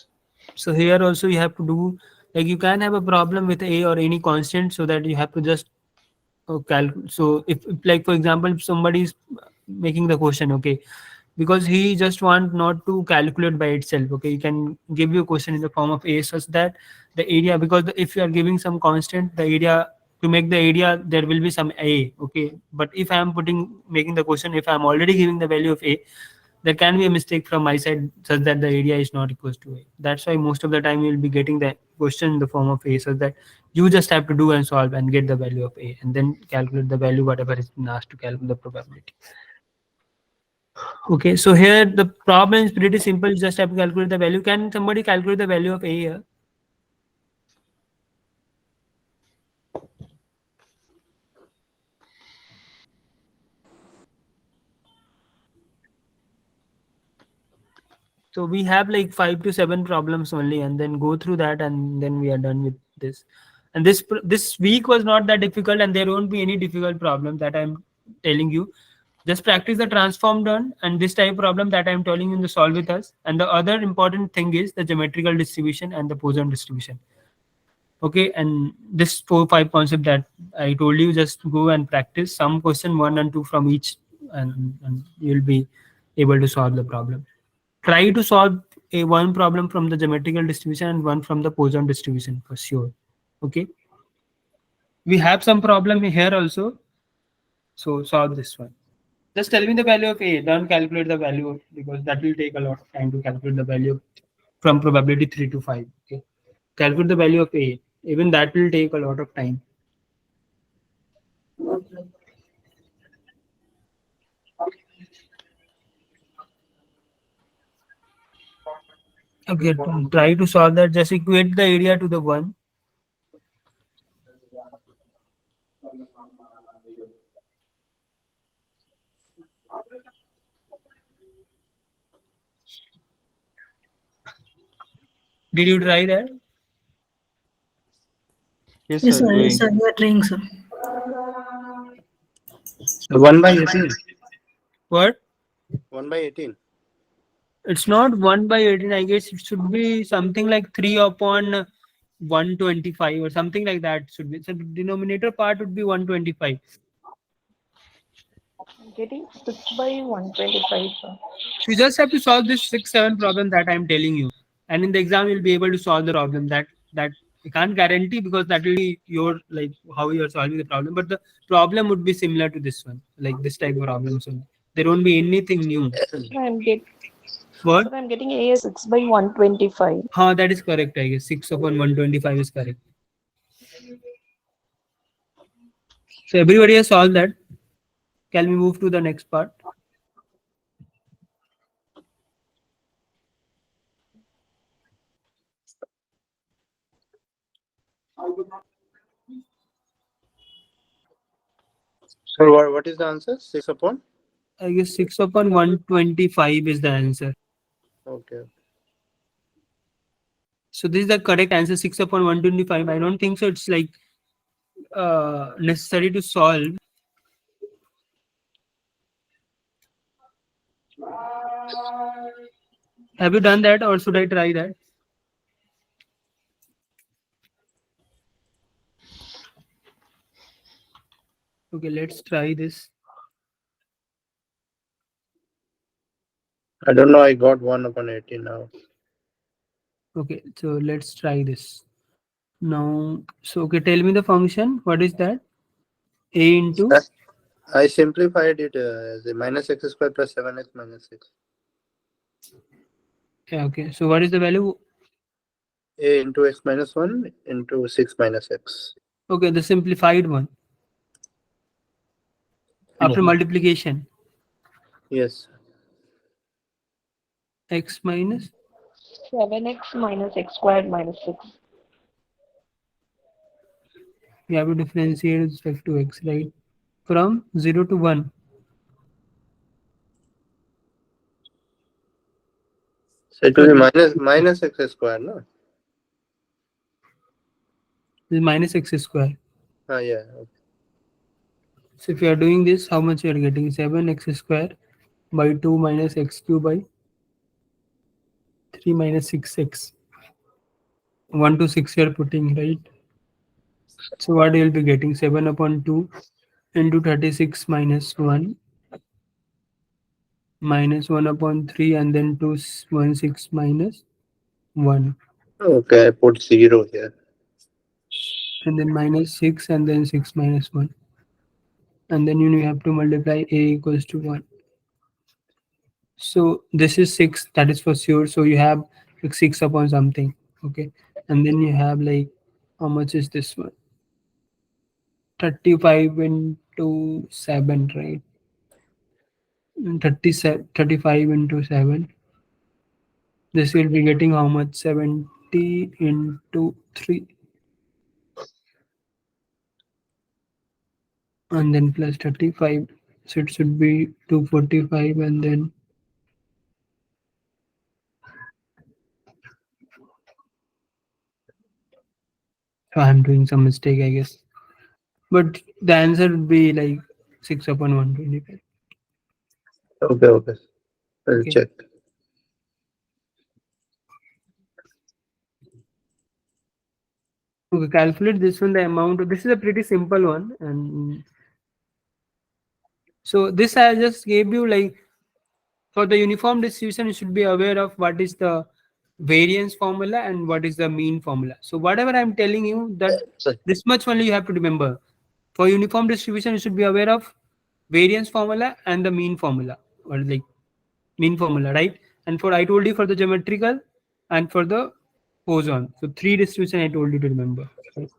A: So here also you have to do, like you can have a problem with A or any constant, so that you have to just calculate. So if like for example, if somebody is making the question, okay, because he just want not to calculate by itself. Okay, you can give you a question in the form of A, such that the area, because if you are giving some constant, the area to make the area, there will be some A. Okay, but if I am making the question, if I am already giving the value of A, there can be a mistake from my side such that the area is not equal to A. That's why most of the time you will be getting the question in the form of A, so that you just have to do and solve and get the value of A and then calculate the value whatever is been asked to calculate the probability. Okay, so here the problem is pretty simple. You just have to calculate the value. Can somebody calculate the value of A here? So we have like 5 to 7 problems only, and then go through that, and then we are done with this. And this week was not that difficult, and there won't be any difficult problem that I'm telling you. Just practice the transform done and this type problem that I'm telling you in the solve with us. And the other important thing is the geometrical distribution and the Poisson distribution. Okay, and this 4-5 concept that I told you, just go and practice some question 1 and 2 from each, and you'll be able to solve the problem. Try to solve one problem from the geometrical distribution and one from the Poisson distribution for sure. Okay, we have some problem here also, so solve this one. Just tell me the value of A, don't calculate the value, because that will take a lot of time to calculate the value from probability 3 to 5. Okay, calculate the value of A, even that will take a lot of time. Okay, try to solve that. Just equate the area to the 1. Did you try that?
M: Yes, sir. Yes, sir. You are trying, sir.
C: 1 by 18.
A: What?
C: 1 by 18.
A: It's not 1 by 18. I guess it should be something like 3 upon 125 or something like that. Should be. So the denominator part would be 125.
F: I'm getting 6 by 125, sir.
A: So you just have to solve this 6-7 problem that I'm telling you, and in the exam you'll be able to solve the problem. That I can't guarantee, because that will be your, like, how you're solving the problem, but the problem would be similar to this one, like this type of problem. So there won't be anything new.
F: I'm getting.
A: What?
F: Sir, I'm getting A 6 by 125.
A: That is correct. I guess 6 upon 125 is correct. So everybody has solved that. Can we move to the next part?
C: So what is the answer? 6 upon?
A: I guess 6 upon 125 is the answer.
C: Okay.
A: So this is the correct answer, 6 upon 125. I don't think so. It's like necessary to solve. Have you done that, or should I try that? Okay, let's try this.
C: I don't know. I got 1 upon 18 now.
A: Okay, so let's try this now. So okay, tell me the function. What is that? A into?
C: I simplified it as a minus x square plus 7x minus 6.
A: Yeah, okay. So what is the value?
C: A into x minus 1 into 6 minus x.
A: Okay, the simplified one. After multiplication.
C: Yes.
A: X minus?
F: 7x minus x squared minus 6.
A: We have to differentiate with respect to x, right? From 0 to 1.
C: So it will be minus x square, no?
A: This is minus x square.
C: Yeah. Okay.
A: So if you are doing this, how much you are getting? 7x square by 2 minus x cube by 3 minus 6x. 1 to 6 you are putting, right? So what you will be getting? 7 upon 2 into 36 minus 1 minus 1 upon 3, and then 216 minus 1.
C: Okay, I put 0 here.
A: and then minus 6, and then 6 minus 1. And then you have to multiply a equals to 1. So this is 6, that is for sure. So you have like 6 upon something. Okay. And then you have like, how much is this one? 35 into 7, right? 37, 35 into 7. This will be getting how much? 70 into 3. And then plus 35. So it should be 245, and then so I'm doing some mistake, I guess. But the answer would be like 6 upon 125.
I: Okay. I'll
A: Okay.
I: check.
A: Okay, calculate this one, the amount. This is a pretty simple one. And so this I just gave you like, for the uniform distribution, you should be aware of what is the variance formula and what is the mean formula. So whatever I'm telling you, that
I: Sorry.
A: this much only you have to remember. For uniform distribution, you should be aware of variance formula and the mean formula, or like mean formula, right? And for, I told you, for the geometrical and for the Poisson. So 3 distribution I told you to remember. Right?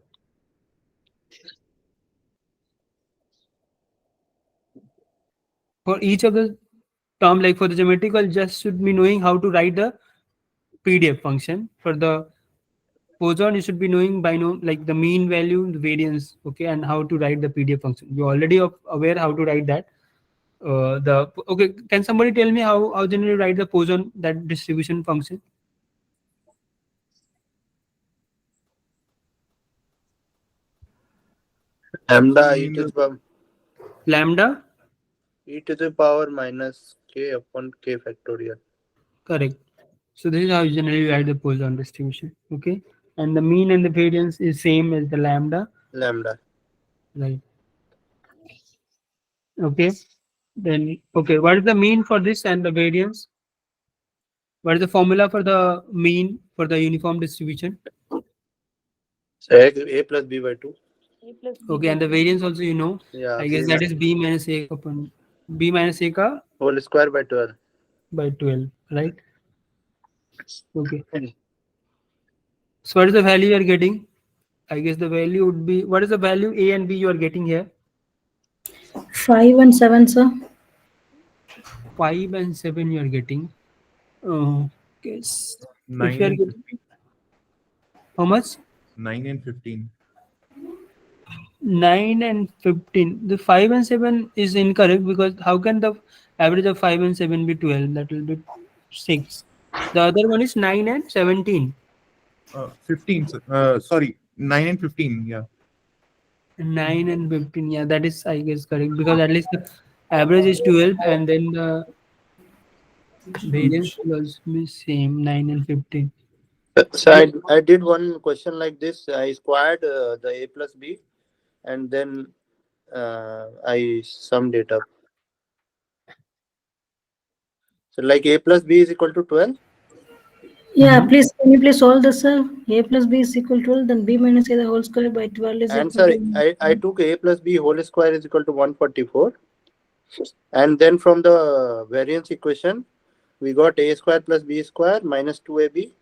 A: For each of the term, like for the geometrical, just should be knowing how to write the PDF function. For the Poisson, you should be knowing by like the mean value, the variance, okay, and how to write the PDF function. You're already aware how to write that. Okay, can somebody tell me how generally write the Poisson, that distribution function?
I: Lambda e to the power
A: Lambda?
I: e to the power minus k upon k factorial.
A: Correct. So this is how you generally write the Poisson distribution. Okay. And the mean and the variance is same as the lambda.
I: Lambda.
A: Right. Okay. Then okay, what is the mean for this and the variance? What is the formula for the mean for the uniform distribution?
I: So a plus b by 2.
A: Okay, and the variance also you know.
I: Yeah.
A: I guess that is b minus a upon b minus a ka
I: whole square by 12.
A: by 12, right? Okay. So what is the value you are getting? I guess the value would be, what is the value a and b you are getting here?
M: 5 and 7, sir.
A: 5 and 7 you are getting. Guess
J: 9
A: if you are
J: and
A: getting
J: 15.
A: how much?
J: 9 and 15.
A: 9 and 15. The 5 and 7 is incorrect, because how can the average of 5 and 7 be 12? That will be 6. The other one is 9 and 17.
J: 15. Sorry, 9 and 15. Yeah.
A: 9 and 15. Yeah, that is, I guess, correct, because at least the average is 12, and then the variance will also be same, 9 and 15.
I: So I did one question like this. I squared the a plus b, and then I summed it up. So like a plus b is equal to 12.
M: Yeah, please, can you please solve this, sir? A plus b is equal to 12, then b minus a the whole square by 12 is
I: And
M: equal
I: sorry,
M: to...
I: I took a plus b whole square is equal to 144. And then from the variance equation, we got a square plus b square minus 2ab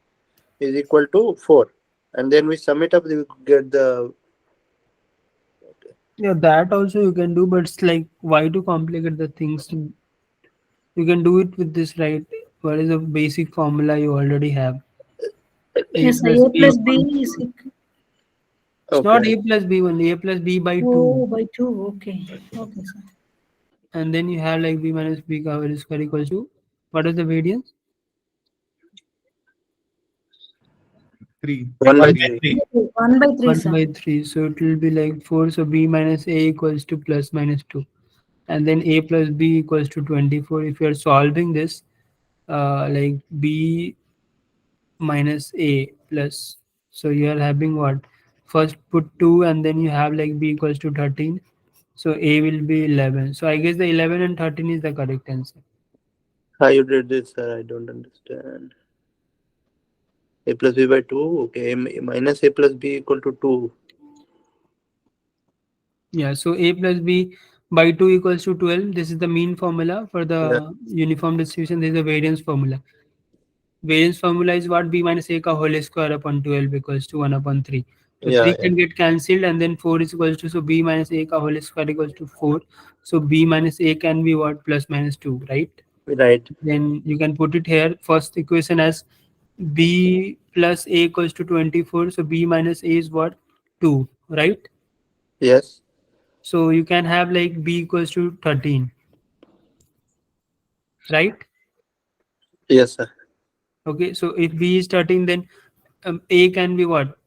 I: is equal to 4. And then we sum it up, we get the...
A: Yeah, that also you can do, but it's like, why to complicate the things? You can do it with this, right? What is the basic formula you already have?
M: Yes, sir. A plus b is equal...
A: It's not a plus b only, a plus b by 2.
M: Oh, by 2. Okay. Okay, sir.
A: And then you have like b minus b cover square equals to, what is the variance?
J: 3.
I: 1 by 3.
M: 1 by 3,
A: 1
M: sir.
A: by 3. So it will be like 4. So b minus a equals to plus minus 2. And then a plus b equals to 24. If you are solving this, like b minus a plus, so you are having what? First put 2, and then you have like b equals to 13. So a will be 11. So I guess the 11 and 13 is the correct answer.
I: How you did this, sir? I don't understand. A plus b by 2. Okay, minus a plus b equal to 2.
A: Yeah, so a plus b by 2 equals to 12. This is the mean formula. For the uniform distribution, there is a variance formula. Variance formula is what? B minus a ka whole square upon 12 equals to 1 upon 3. So 3 can get cancelled, and then 4 is equals to, so b minus a ka whole square equals to 4. So b minus a can be what? Plus minus 2, right?
G: Right.
A: Then you can put it here. First equation as b plus a equals to 24. So b minus a is what? 2, right?
G: Yes.
A: So you can have like b equals to 13, right?
G: Yes, sir.
A: Okay, so if b is 13, then a can be what?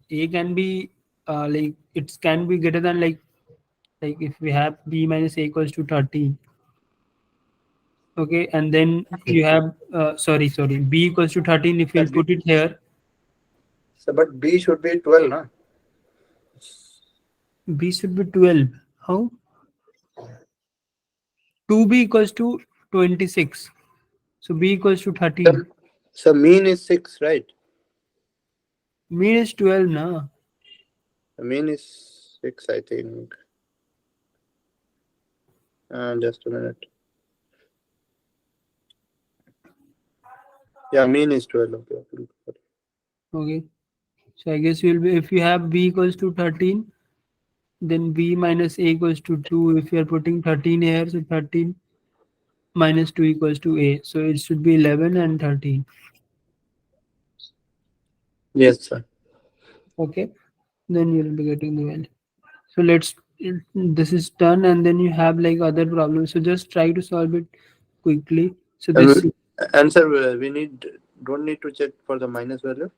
A: A can be like it can be greater than like if we have b minus a equals to 13. Okay, and then you have sorry b equals to 13. If we'll put it here,
G: So, but B should be 12, no?
A: b should be 12. How? 2b equals to 26. So b equals to 13.
G: So mean is 6, right?
A: Mean is 12, na?
G: The mean is 6, I think. Just a minute. Yeah, mean is 12. Okay.
A: Okay. So I guess you'll be, if you have b equals to 13, then b minus a equals to 2. If you are putting 13 here, so 13 minus 2 equals to a. So it should be 11 and 13.
G: Yes, sir.
A: Okay. Then you'll be getting the value. So this is done, and then you have like other problems. So just try to solve it quickly. So this,
G: And sir, we don't need to check for the minus value.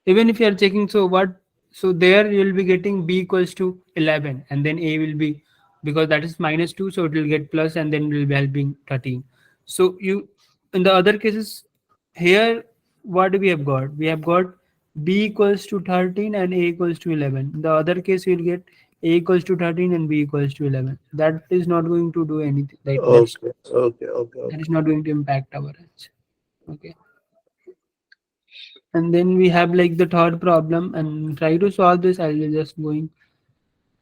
A: even if you are checking, so what? So there you'll be getting b equals to 11, and then a will be, because that is minus 2, so it will get plus, and then will be helping 13. So you, in the other cases, here what do we have got? We have got b equals to 13 and a equals to 11. In the other case, you'll get a equals to 13 and b equals to 11. That is not going to do anything. Like that is not going to impact our answer. Okay. And then we have like the third problem, and try to solve this. I'll be just going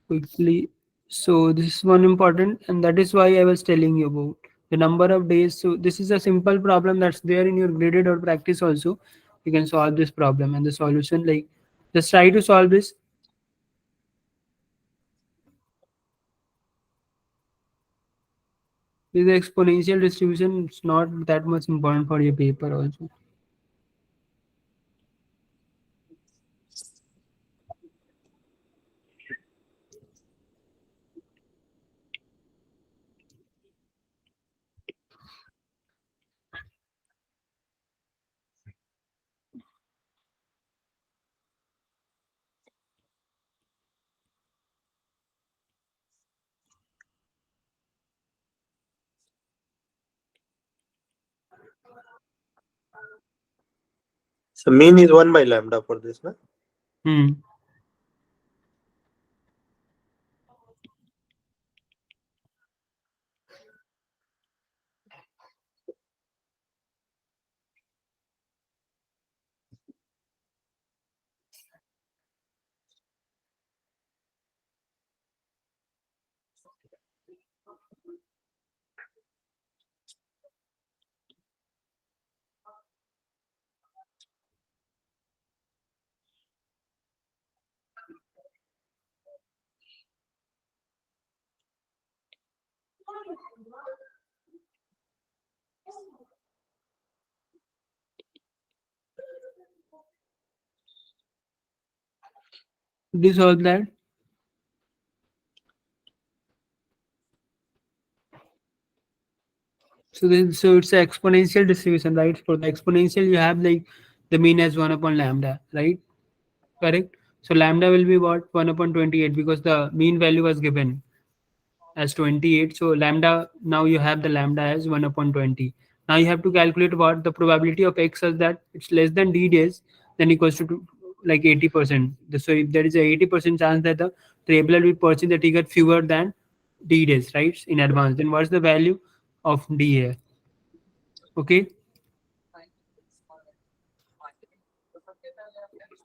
A: quickly. So this is one important, and that is why I was telling you about the number of days. So this is a simple problem that's there in your graded or practice also. You can solve this problem, and the solution, like, just try to solve this. This is exponential distribution. It's not that much important for your paper also.
G: So mean is 1 by lambda for this, no?
A: This all that. So it's an exponential distribution, right? For the exponential, you have like the mean as 1 upon lambda, right? Correct. So lambda will be what? 1 upon 28, because the mean value was given as 28. So lambda, now you have the lambda as 1 upon 20. Now you have to calculate what the probability of x such that it's less than d days, then equals to like 80%. So if there is a 80% chance that the traveler will purchase the ticket fewer than d days, right, in advance, then what's the value of d here? Okay.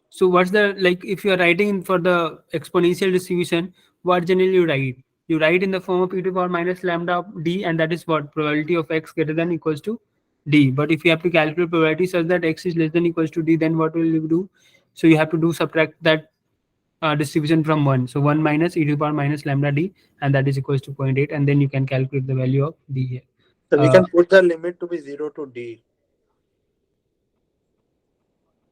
A: So what's the, like, if you are writing for the exponential distribution, what generally you write? You write in the form of e to the power minus lambda of d, and that is what probability of x greater than equals to d. But if you have to calculate probability such that x is less than equals to d, then what will you do? So you have to do subtract that distribution from 1. So 1 minus e to the power minus lambda d, and that is equals to 0.8, and then you can calculate the value of d here.
O: So we can put the limit to be 0 to d.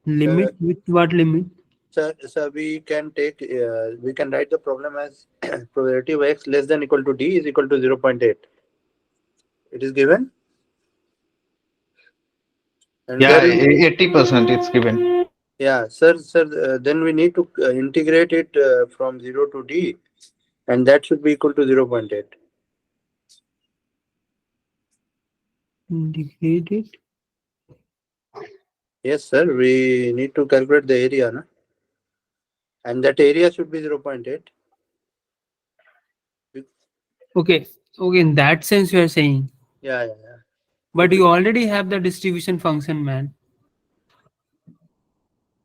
A: Limit with what limit?
O: So we can take we can write the problem as probability of x less than equal to d is equal to 0.8. It is given. And
I: Yeah, 80% it's given.
O: Yeah, sir. Then we need to integrate it from 0 to d, and that should be equal to 0.8.
A: Integrate it.
O: Yes, sir. We need to calculate the area, na? And that area should be 0.8.
A: Okay. Okay. In that sense, you are saying.
O: Yeah.
A: But you already have the distribution function, man.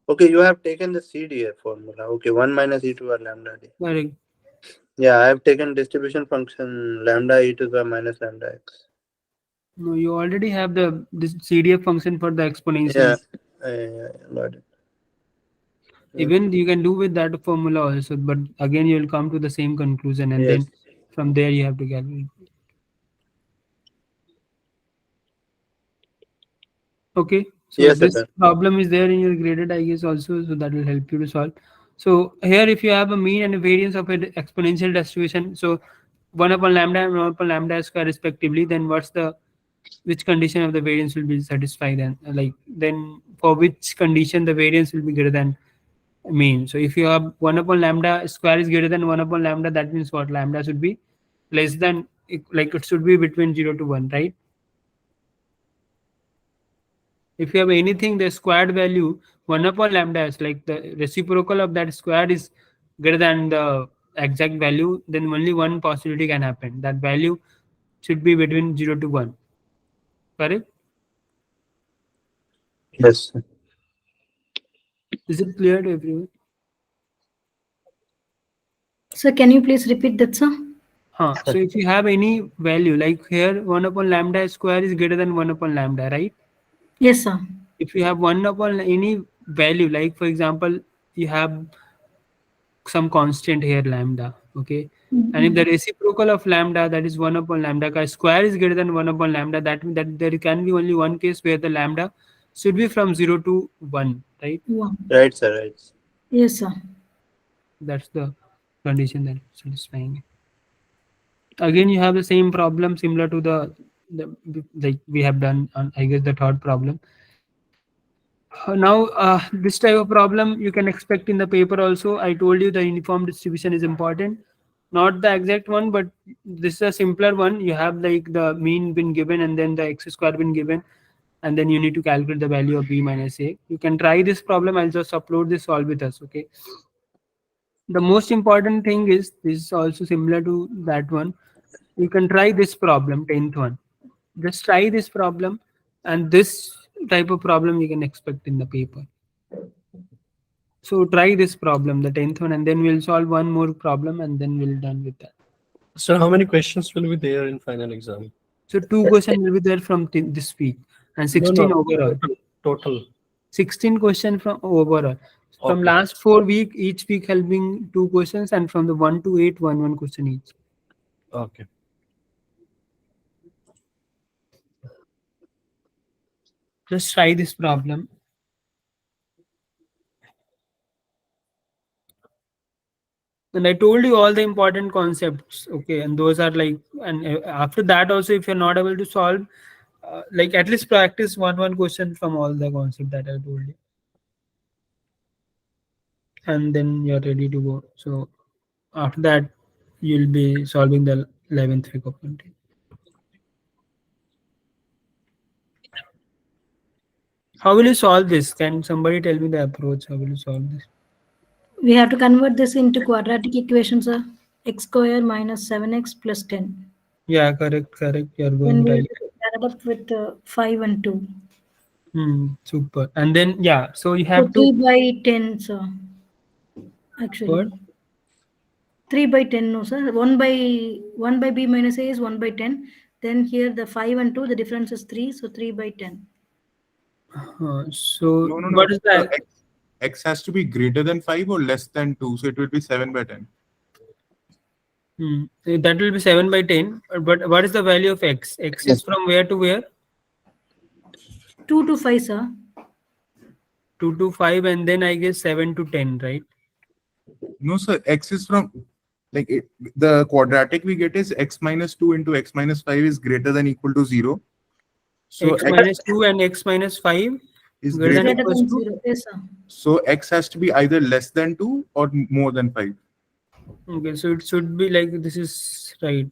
O: Okay, you have taken the CDA formula. Okay, 1 minus e to the power lambda d.
A: Correct.
O: Yeah, I have taken distribution function lambda e to the minus lambda x.
A: No, you already have this CDF function for the exponential.
O: Yeah, got it.
A: Even you can do with that formula also, but again you will come to the same conclusion, and then from there you have to calculate. Okay, so this problem is there in your graded, I guess, also, so that will help you to solve. So here, if you have a mean and a variance of an exponential distribution, so 1 upon lambda and 1 upon lambda square respectively, then which condition of the variance will be satisfied, and then for which condition the variance will be greater than mean. So if you have 1 upon lambda square is greater than 1 upon lambda, that means what? Lambda should be less than, like it should be between 0 to 1, right? If you have anything, the squared value 1 upon lambda is like the reciprocal of that squared is greater than the exact value, then only one possibility can happen. That value should be between 0 to 1. Correct?
O: Yes.
A: Is it clear to everyone?
M: Sir, can you please repeat that, sir?
A: So if you have any value, like here 1 upon lambda square is greater than 1 upon lambda, right?
M: Yes, sir.
A: If you have 1 upon any value, like for example, you have some constant here lambda, okay? And if the reciprocal of lambda, that is 1 upon lambda square is greater than 1 upon lambda, that means that there can be only one case where the lambda should be from 0 to 1, right?
O: Right, sir. Right.
M: Yes, sir.
A: That's the condition that is satisfying. Again, you have the same problem similar to the like we have done on, I guess, the third problem. Now, this type of problem you can expect in the paper also. I told you the uniform distribution is important, not the exact one, but this is a simpler one. You have like the mean been given and then the x square been given, and then you need to calculate the value of b minus a. You can try this problem. I'll just upload this, solve with us. Okay. The most important thing is, this is also similar to that one. You can try this problem, 10th one. Just try this problem, and this type of problem you can expect in the paper. So try this problem, the 10th one, and then we'll solve one more problem, and then we'll done with that.
G: So how many questions will be there in final exam?
A: So 2 questions will be there from this week, and 16 overall.
G: Total.
A: 16 questions from overall. From last 4 weeks, each week helping 2 questions, and from the 1 to 8, one question each.
G: Okay.
A: Just try this problem. And I told you all the important concepts, okay, and those are like, and after that also, if you're not able to solve, like at least practice one question from all the concept that I told you, and then you're ready to go. So after that, you'll be solving the 11th week of content. How will you solve this? Can somebody tell me the approach? How will you solve this?
M: We have to convert this into quadratic equations, sir. X square minus 7x plus 10.
A: Yeah, correct. You're going
M: Then we
A: right.
M: add up with 5 and 2.
A: Super. And then yeah, so you
M: So
A: have
M: 3
A: to
M: by 10, sir. Actually.
A: what?
M: 3 by 10, no, sir. 1 by b minus a is 1 by 10. Then here the 5 and 2, the difference is 3. So 3 by 10.
A: So
J: No.
A: what is that?
J: X has to be greater than 5 or less than 2. So it will be 7 by 10.
A: That will be 7 by 10. But what is the value of x? X is from where to where?
M: 2 to 5, sir.
A: 2 to 5, and then I guess 7 to 10, right?
J: No, sir. X is from the quadratic we get is x minus 2 into x minus 5 is greater than equal to 0. So
A: X minus 2 and x minus 5
J: is
A: greater than
J: greater
A: equals
M: than
A: to
M: 0. Yes, sir.
J: So x has to be either less than 2 or more than 5.
A: Okay, so it should be like this is right.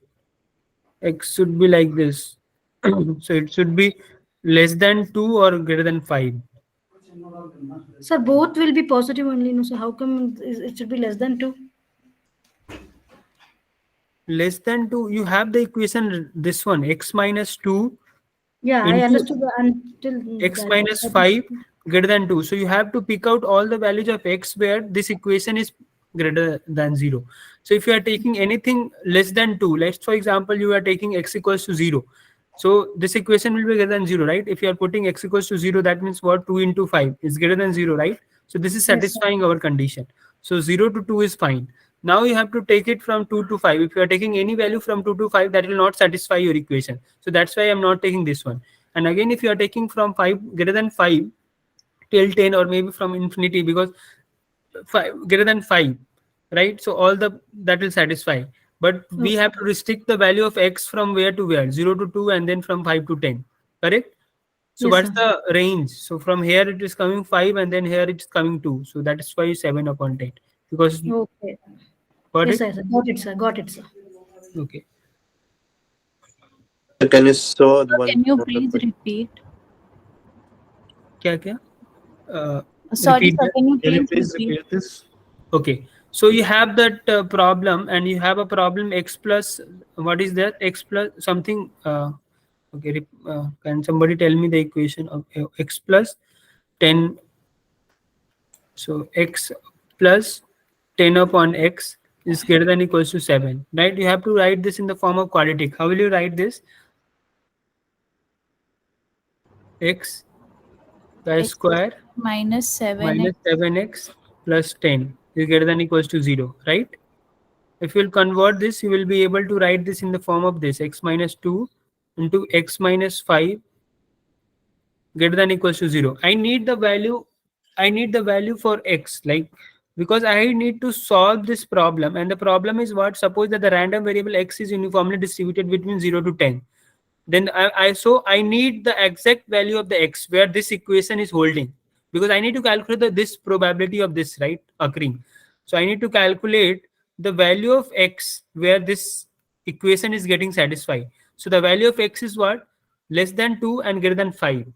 A: X should be like this. So it should be less than 2 or greater than 5.
M: Sir, both will be positive only. No, so how come it should be less than 2?
A: Less than 2, you have the equation, this one, x minus 2
M: Yeah, I
A: into
M: understood until
A: x
M: that.
A: minus 5 greater than 2. So you have to pick out all the values of x where this equation is greater than 0. So if you are taking anything less than 2, let's for example you are taking x equals to 0. So this equation will be greater than 0, right? If you are putting x equals to 0, that means what? 2 into 5 is greater than 0, right? So this is
M: Yes, sir.
A: satisfying our condition. So 0 to 2 is fine. Now you have to take it from 2 to 5. If you are taking any value from 2 to 5, that will not satisfy your equation. So that's why I'm not taking this one. And again, if you are taking from 5 greater than 5 till 10, or maybe from infinity, because 5 greater than 5, right? So all the that will satisfy. But we have to restrict the value of x from where to where? 0 to 2, and then from 5 to 10. Correct? So
M: Yes,
A: what's
M: sir.
A: the range? So from here it is coming 5, and then here it's coming 2. So that is why 7 upon 10. Because
M: Okay.
A: got
M: Yes,
A: it?
M: sir. Got it, sir. Got it, sir.
A: Okay.
O: Can you show
K: Sir,
O: one
K: can you
O: more
K: please
O: question?
K: repeat?
A: Kya?
K: Sorry,
A: Repeat
K: sir.
A: that.
K: Can you
G: Can you
K: please
G: please
K: repeat?
G: repeat this?
A: Okay, so you have that problem, and you have a problem x plus, what is that? X plus something. Okay, can somebody tell me the equation of x plus 10? So x plus 10 upon x is greater than equals to 7, right? You have to write this in the form of quadratic. How will you write this? X
K: X
A: square
K: minus 7x.
A: minus 7x plus 10 is greater than equals to 0, right? If you'll convert this, you will be able to write this in the form of this: x minus 2 into x minus 5 greater than equals to 0. I need the value for x, like, because I need to solve this problem. And the problem is what? Suppose that the random variable x is uniformly distributed between 0 to 10. Then I need the exact value of the x where this equation is holding, because I need to calculate this probability of this, right, occurring. So I need to calculate the value of x where this equation is getting satisfied. So the value of x is what? Less than 2 and greater than 5,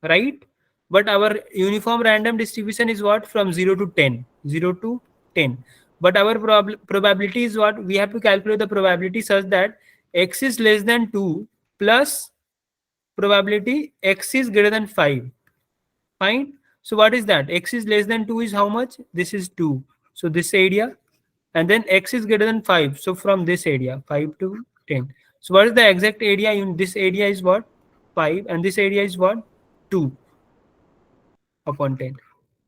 A: right? But our uniform random distribution is what? From 0 to 10. 0 to 10. But our probability is what? We have to calculate the probability such that x is less than 2 plus probability x is greater than 5. Fine. So what is that? X is less than 2 is how much? This is 2. So this area. And then x is greater than 5. So from this area, 5 to 10. So what is the exact area? In this area is what? 5. And this area is what? 2 upon 10.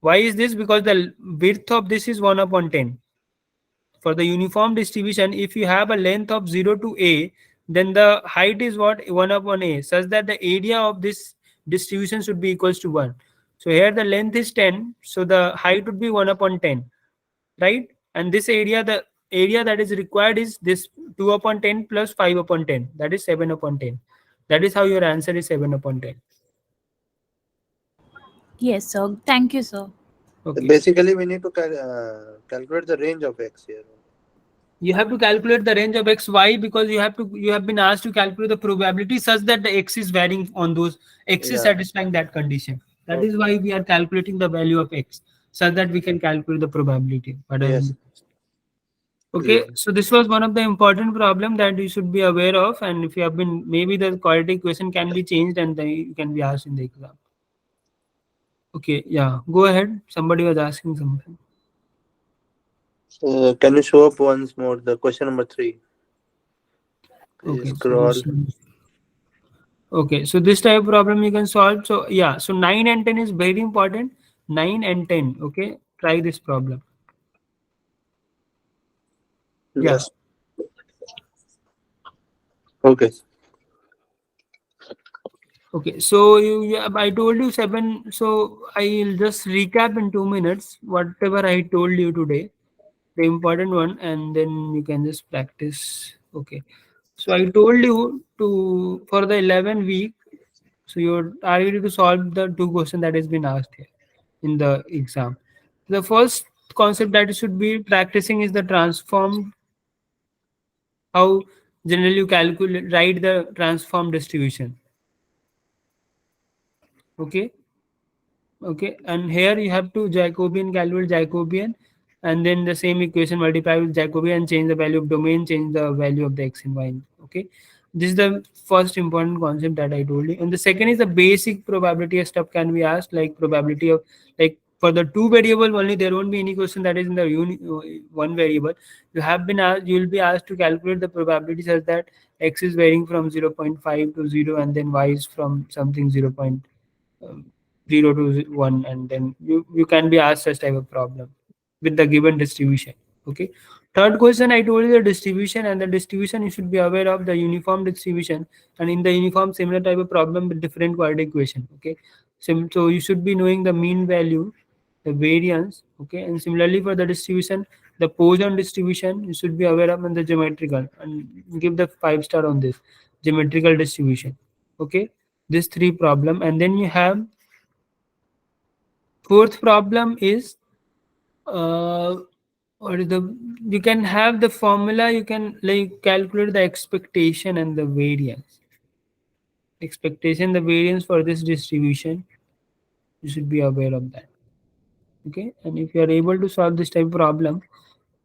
A: Why is this? Because the width of this is 1 upon 10. For the uniform distribution, if you have a length of 0 to a, then the height is what? 1 upon a, such that the area of this distribution should be equals to 1. So here the length is 10, so the height would be 1 upon 10, right? And this area, the area that is required is this 2 upon 10 plus 5 upon 10, that is 7 upon 10. That is how your answer is 7 upon 10.
K: Yes, sir. Thank you, sir.
A: Okay.
O: Basically, we need to calculate the range of x here.
A: You have to calculate the range of x. Why? Because you have been asked to calculate the probability such that the x is varying on those, x is satisfying that condition. That is why we are calculating the value of x, such that we can calculate the probability.
O: Yes.
A: Okay, so this was one of the important problem that you should be aware of, and if you have been, maybe the quality question can be changed and then you can be asked in the exam. Okay, yeah, go ahead. Somebody was asking something.
O: Can you show up once more the question number 3?
A: Okay, so
O: Scroll.
A: okay, so this type of problem you can solve. So yeah, so 9 and 10 is very important. 9 and 10. Okay, try this problem. Yeah.
O: Yes. Okay.
A: Okay, so I told you 7. So I'll just recap in 2 minutes whatever I told you today, the important one, and then you can just practice. Okay, so I told you to for the 11 week. So you're are ready to solve the 2 questions that has been asked here in the exam. The first concept that you should be practicing is the transform. How generally you calculate write the transform distribution. Okay. Okay, and here you have to Jacobian calculate Jacobian, and then the same equation multiply with Jacobian and change the value of domain, change the value of the x and y. Okay, this is the first important concept that I told you, and the second is the basic probability stuff can be asked, like probability of, like for the 2 variable only there won't be any question that is in the one variable. You have been asked, you will be asked to calculate the probability such that x is varying from 0.5 to 0 and then y is from something 0 to 1, and then you can be asked such type of problem with the given distribution. Okay, third question I told you the distribution, and the distribution you should be aware of the uniform distribution, and in the uniform similar type of problem with different quadratic equation. Okay, so you should be knowing the mean value, the variance. Okay, and similarly for the distribution, the Poisson distribution you should be aware of, and the geometrical, and give the 5 star on this geometrical distribution. Okay, these 3 problem, and then you have fourth problem is what is the, you can have the formula, you can like calculate the expectation and the variance. Expectation, the variance for this distribution, you should be aware of that. Okay, and if you are able to solve this type of problem,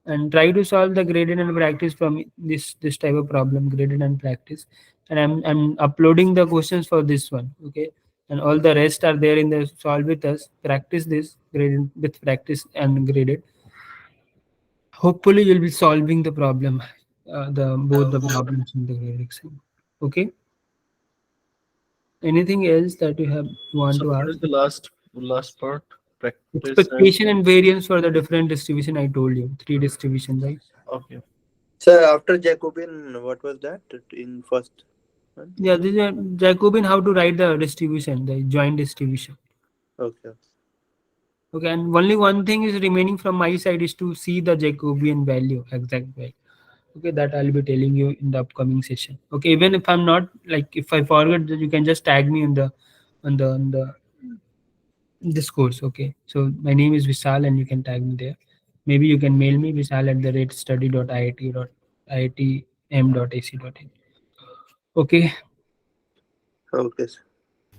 A: and try to solve the graded and practice from this type of problem, graded and practice, and I'm uploading the questions for this one. Okay, and all the rest are there in the solve with us. Practice this graded with practice and graded. Hopefully you'll be solving the problem, the both the problems in the graded exam. Okay, anything else that you have want
G: So
A: to
G: what
A: ask?
G: is the last part? Practice
A: Expectation and variance for the different distribution. I told you 3 distribution, right?
G: Okay.
O: So after Jacobian, what was that in first one?
A: Yeah, this is a Jacobian, how to write the distribution, the joint distribution.
O: Okay.
A: Okay, and only one thing is remaining from my side is to see the Jacobian value, exact value. Okay, that I'll be telling you in the upcoming session. Okay, even if I'm not, like if I forget, you can just tag me in the on the this course. Okay, so my name is Vishal and you can tag me there. Maybe you can mail me vishal@study.iit.iitm.ac.in. Okay.
O: Okay.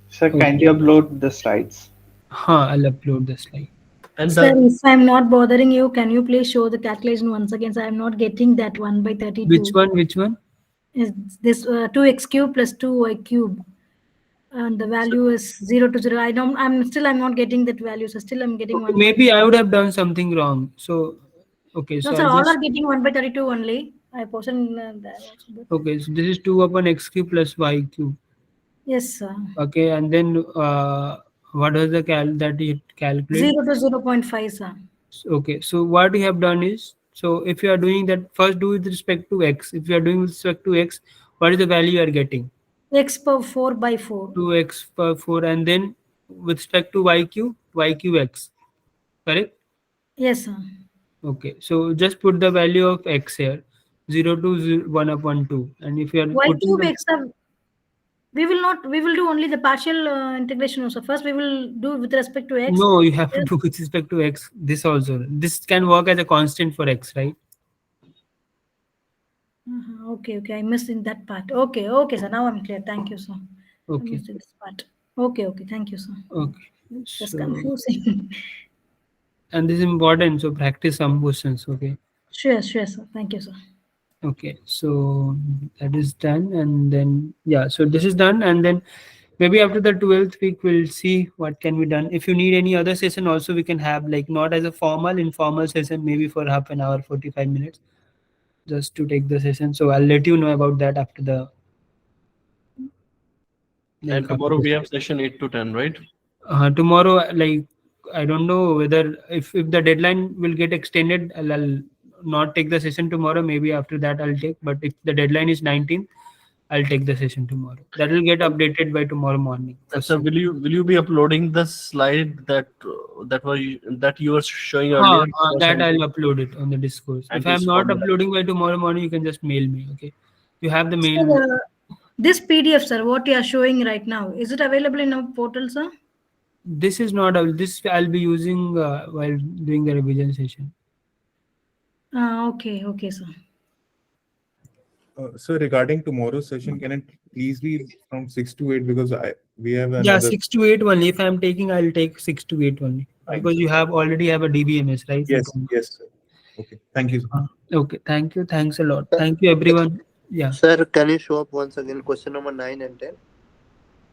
I: Sir, kindly upload the slides.
A: I'll upload the slide.
G: And
M: Sir, if I'm not bothering you, can you please show the calculation once again? So I'm not getting that 1 by 32.
A: Which one? Which one?
M: Is this 2x cube plus 2y cube, and the value is 0 to 0. I'm not getting that value. So still I'm getting
A: Okay,
M: 1.
A: maybe I would have done something wrong. So okay,
M: No,
A: so
M: sir,
A: I'll
M: all
A: just
M: are getting 1 by 32 only. I portion that also. But
A: okay. So this is 2 upon x cube plus y cube.
M: yes, sir.
A: Okay, and then what was the that it calculate?
M: 0 to 0.5, sir.
A: Okay, so what we have done is, so if you are doing that, first do with respect to x. If you are doing with respect to x, what is the value you are getting?
M: X per 4 by 4.
A: 2x per 4, and then with respect to y cube x. Correct?
M: Yes, sir.
A: Okay, so just put the value of x here, 0 to 1 upon 2, and if you are
M: Y
A: putting
M: cube
A: the,
M: x, we will do only the partial integration also. First we will do with respect to x.
A: no, you have to do with respect to x. This also, this can work as a constant for x, right?
M: Okay, I missed in that part. Okay, sir. Now I'm clear. Thank you, sir. I
A: Okay.
M: missed this part. Okay. Thank you, sir.
A: Okay,
M: That's
A: so
M: confusing.
A: and this is important, so practice some questions. Okay.
M: Sure, sir. Thank you, sir.
A: Okay, so that is done, and then yeah, so this is done, and then maybe after the 12th week we'll see what can be done. If you need any other session also, we can have, like, not as a formal, informal session, maybe for half an hour, 45 minutes, just to take the session. So I'll let you know about that after the
G: And tomorrow we have session 8 to 10, right?
A: tomorrow, like, I don't know whether if the deadline will get extended, I'll not take the session tomorrow. Maybe after that I'll take, but if the deadline is 19th, I'll take the session tomorrow. That will get updated by tomorrow morning.
G: So will you be uploading the slide that you were showing earlier?
A: That I'll upload it on the Discourse.
G: And
A: If I'm
G: this
A: not
G: formula.
A: uploading by tomorrow morning, you can just mail me. Okay, you have the mail.
M: Sir, this PDF, sir, what you are showing right now, is it available in our portal, sir?
A: This is not this I'll be using while doing the revision session.
M: Okay, sir.
J: So regarding tomorrow's session, can it please be from 6 to 8, because we have another.
A: Yeah, 6 to 8 only. If I'm taking, I'll take 6 to 8 only, because you already have a DBMS, right?
J: Yes, yes, sir. Okay, thank you.
A: Okay, thank you. Thanks a lot. Thank you, everyone. Yeah.
O: Sir, can you show up once again question number 9 and 10?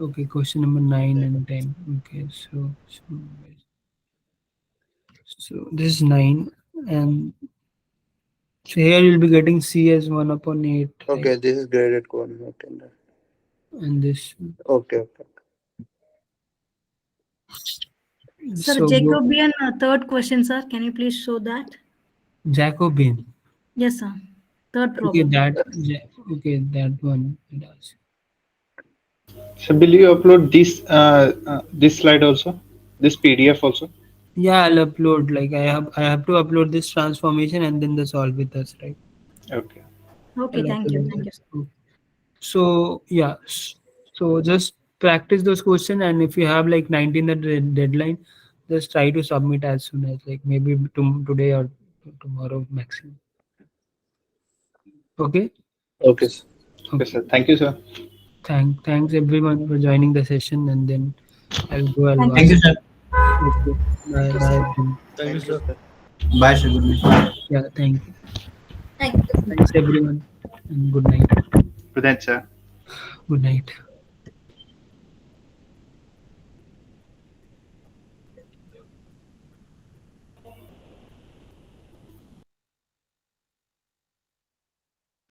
A: Okay, question number 9 and 10. Okay, so this is 9, and so here you'll be getting C as 1/8.
O: Okay,
A: right?
O: this is graded code. Okay.
A: And this.
O: Okay.
M: Sir,
A: So
M: Jacobian third question, sir. Can you please show that?
A: Jacobian.
M: Yes, sir. Third
A: Okay,
M: problem.
A: that one. It does.
I: So will you upload this slide also, this PDF also?
A: Yeah, I'll upload. Like, I have to upload this transformation and then the solve with us, right?
I: Okay.
M: Okay, thank you. Sir.
A: So yeah, so just practice those questions, and if you have like 19 the deadline, just try to submit as soon as, like, maybe today or tomorrow maximum. Okay.
I: Okay, sir. Okay, sir. Thank you, sir.
A: Thanks everyone for joining the session, and then I'll go.
D: Thank you, sir.
A: Okay. Bye. Everyone.
G: Thank you, sir.
D: Bye, sir. Good night.
A: Yeah, thank you.
N: Thank you.
A: Thanks everyone, and good night.
I: Good night, sir.
A: Good night.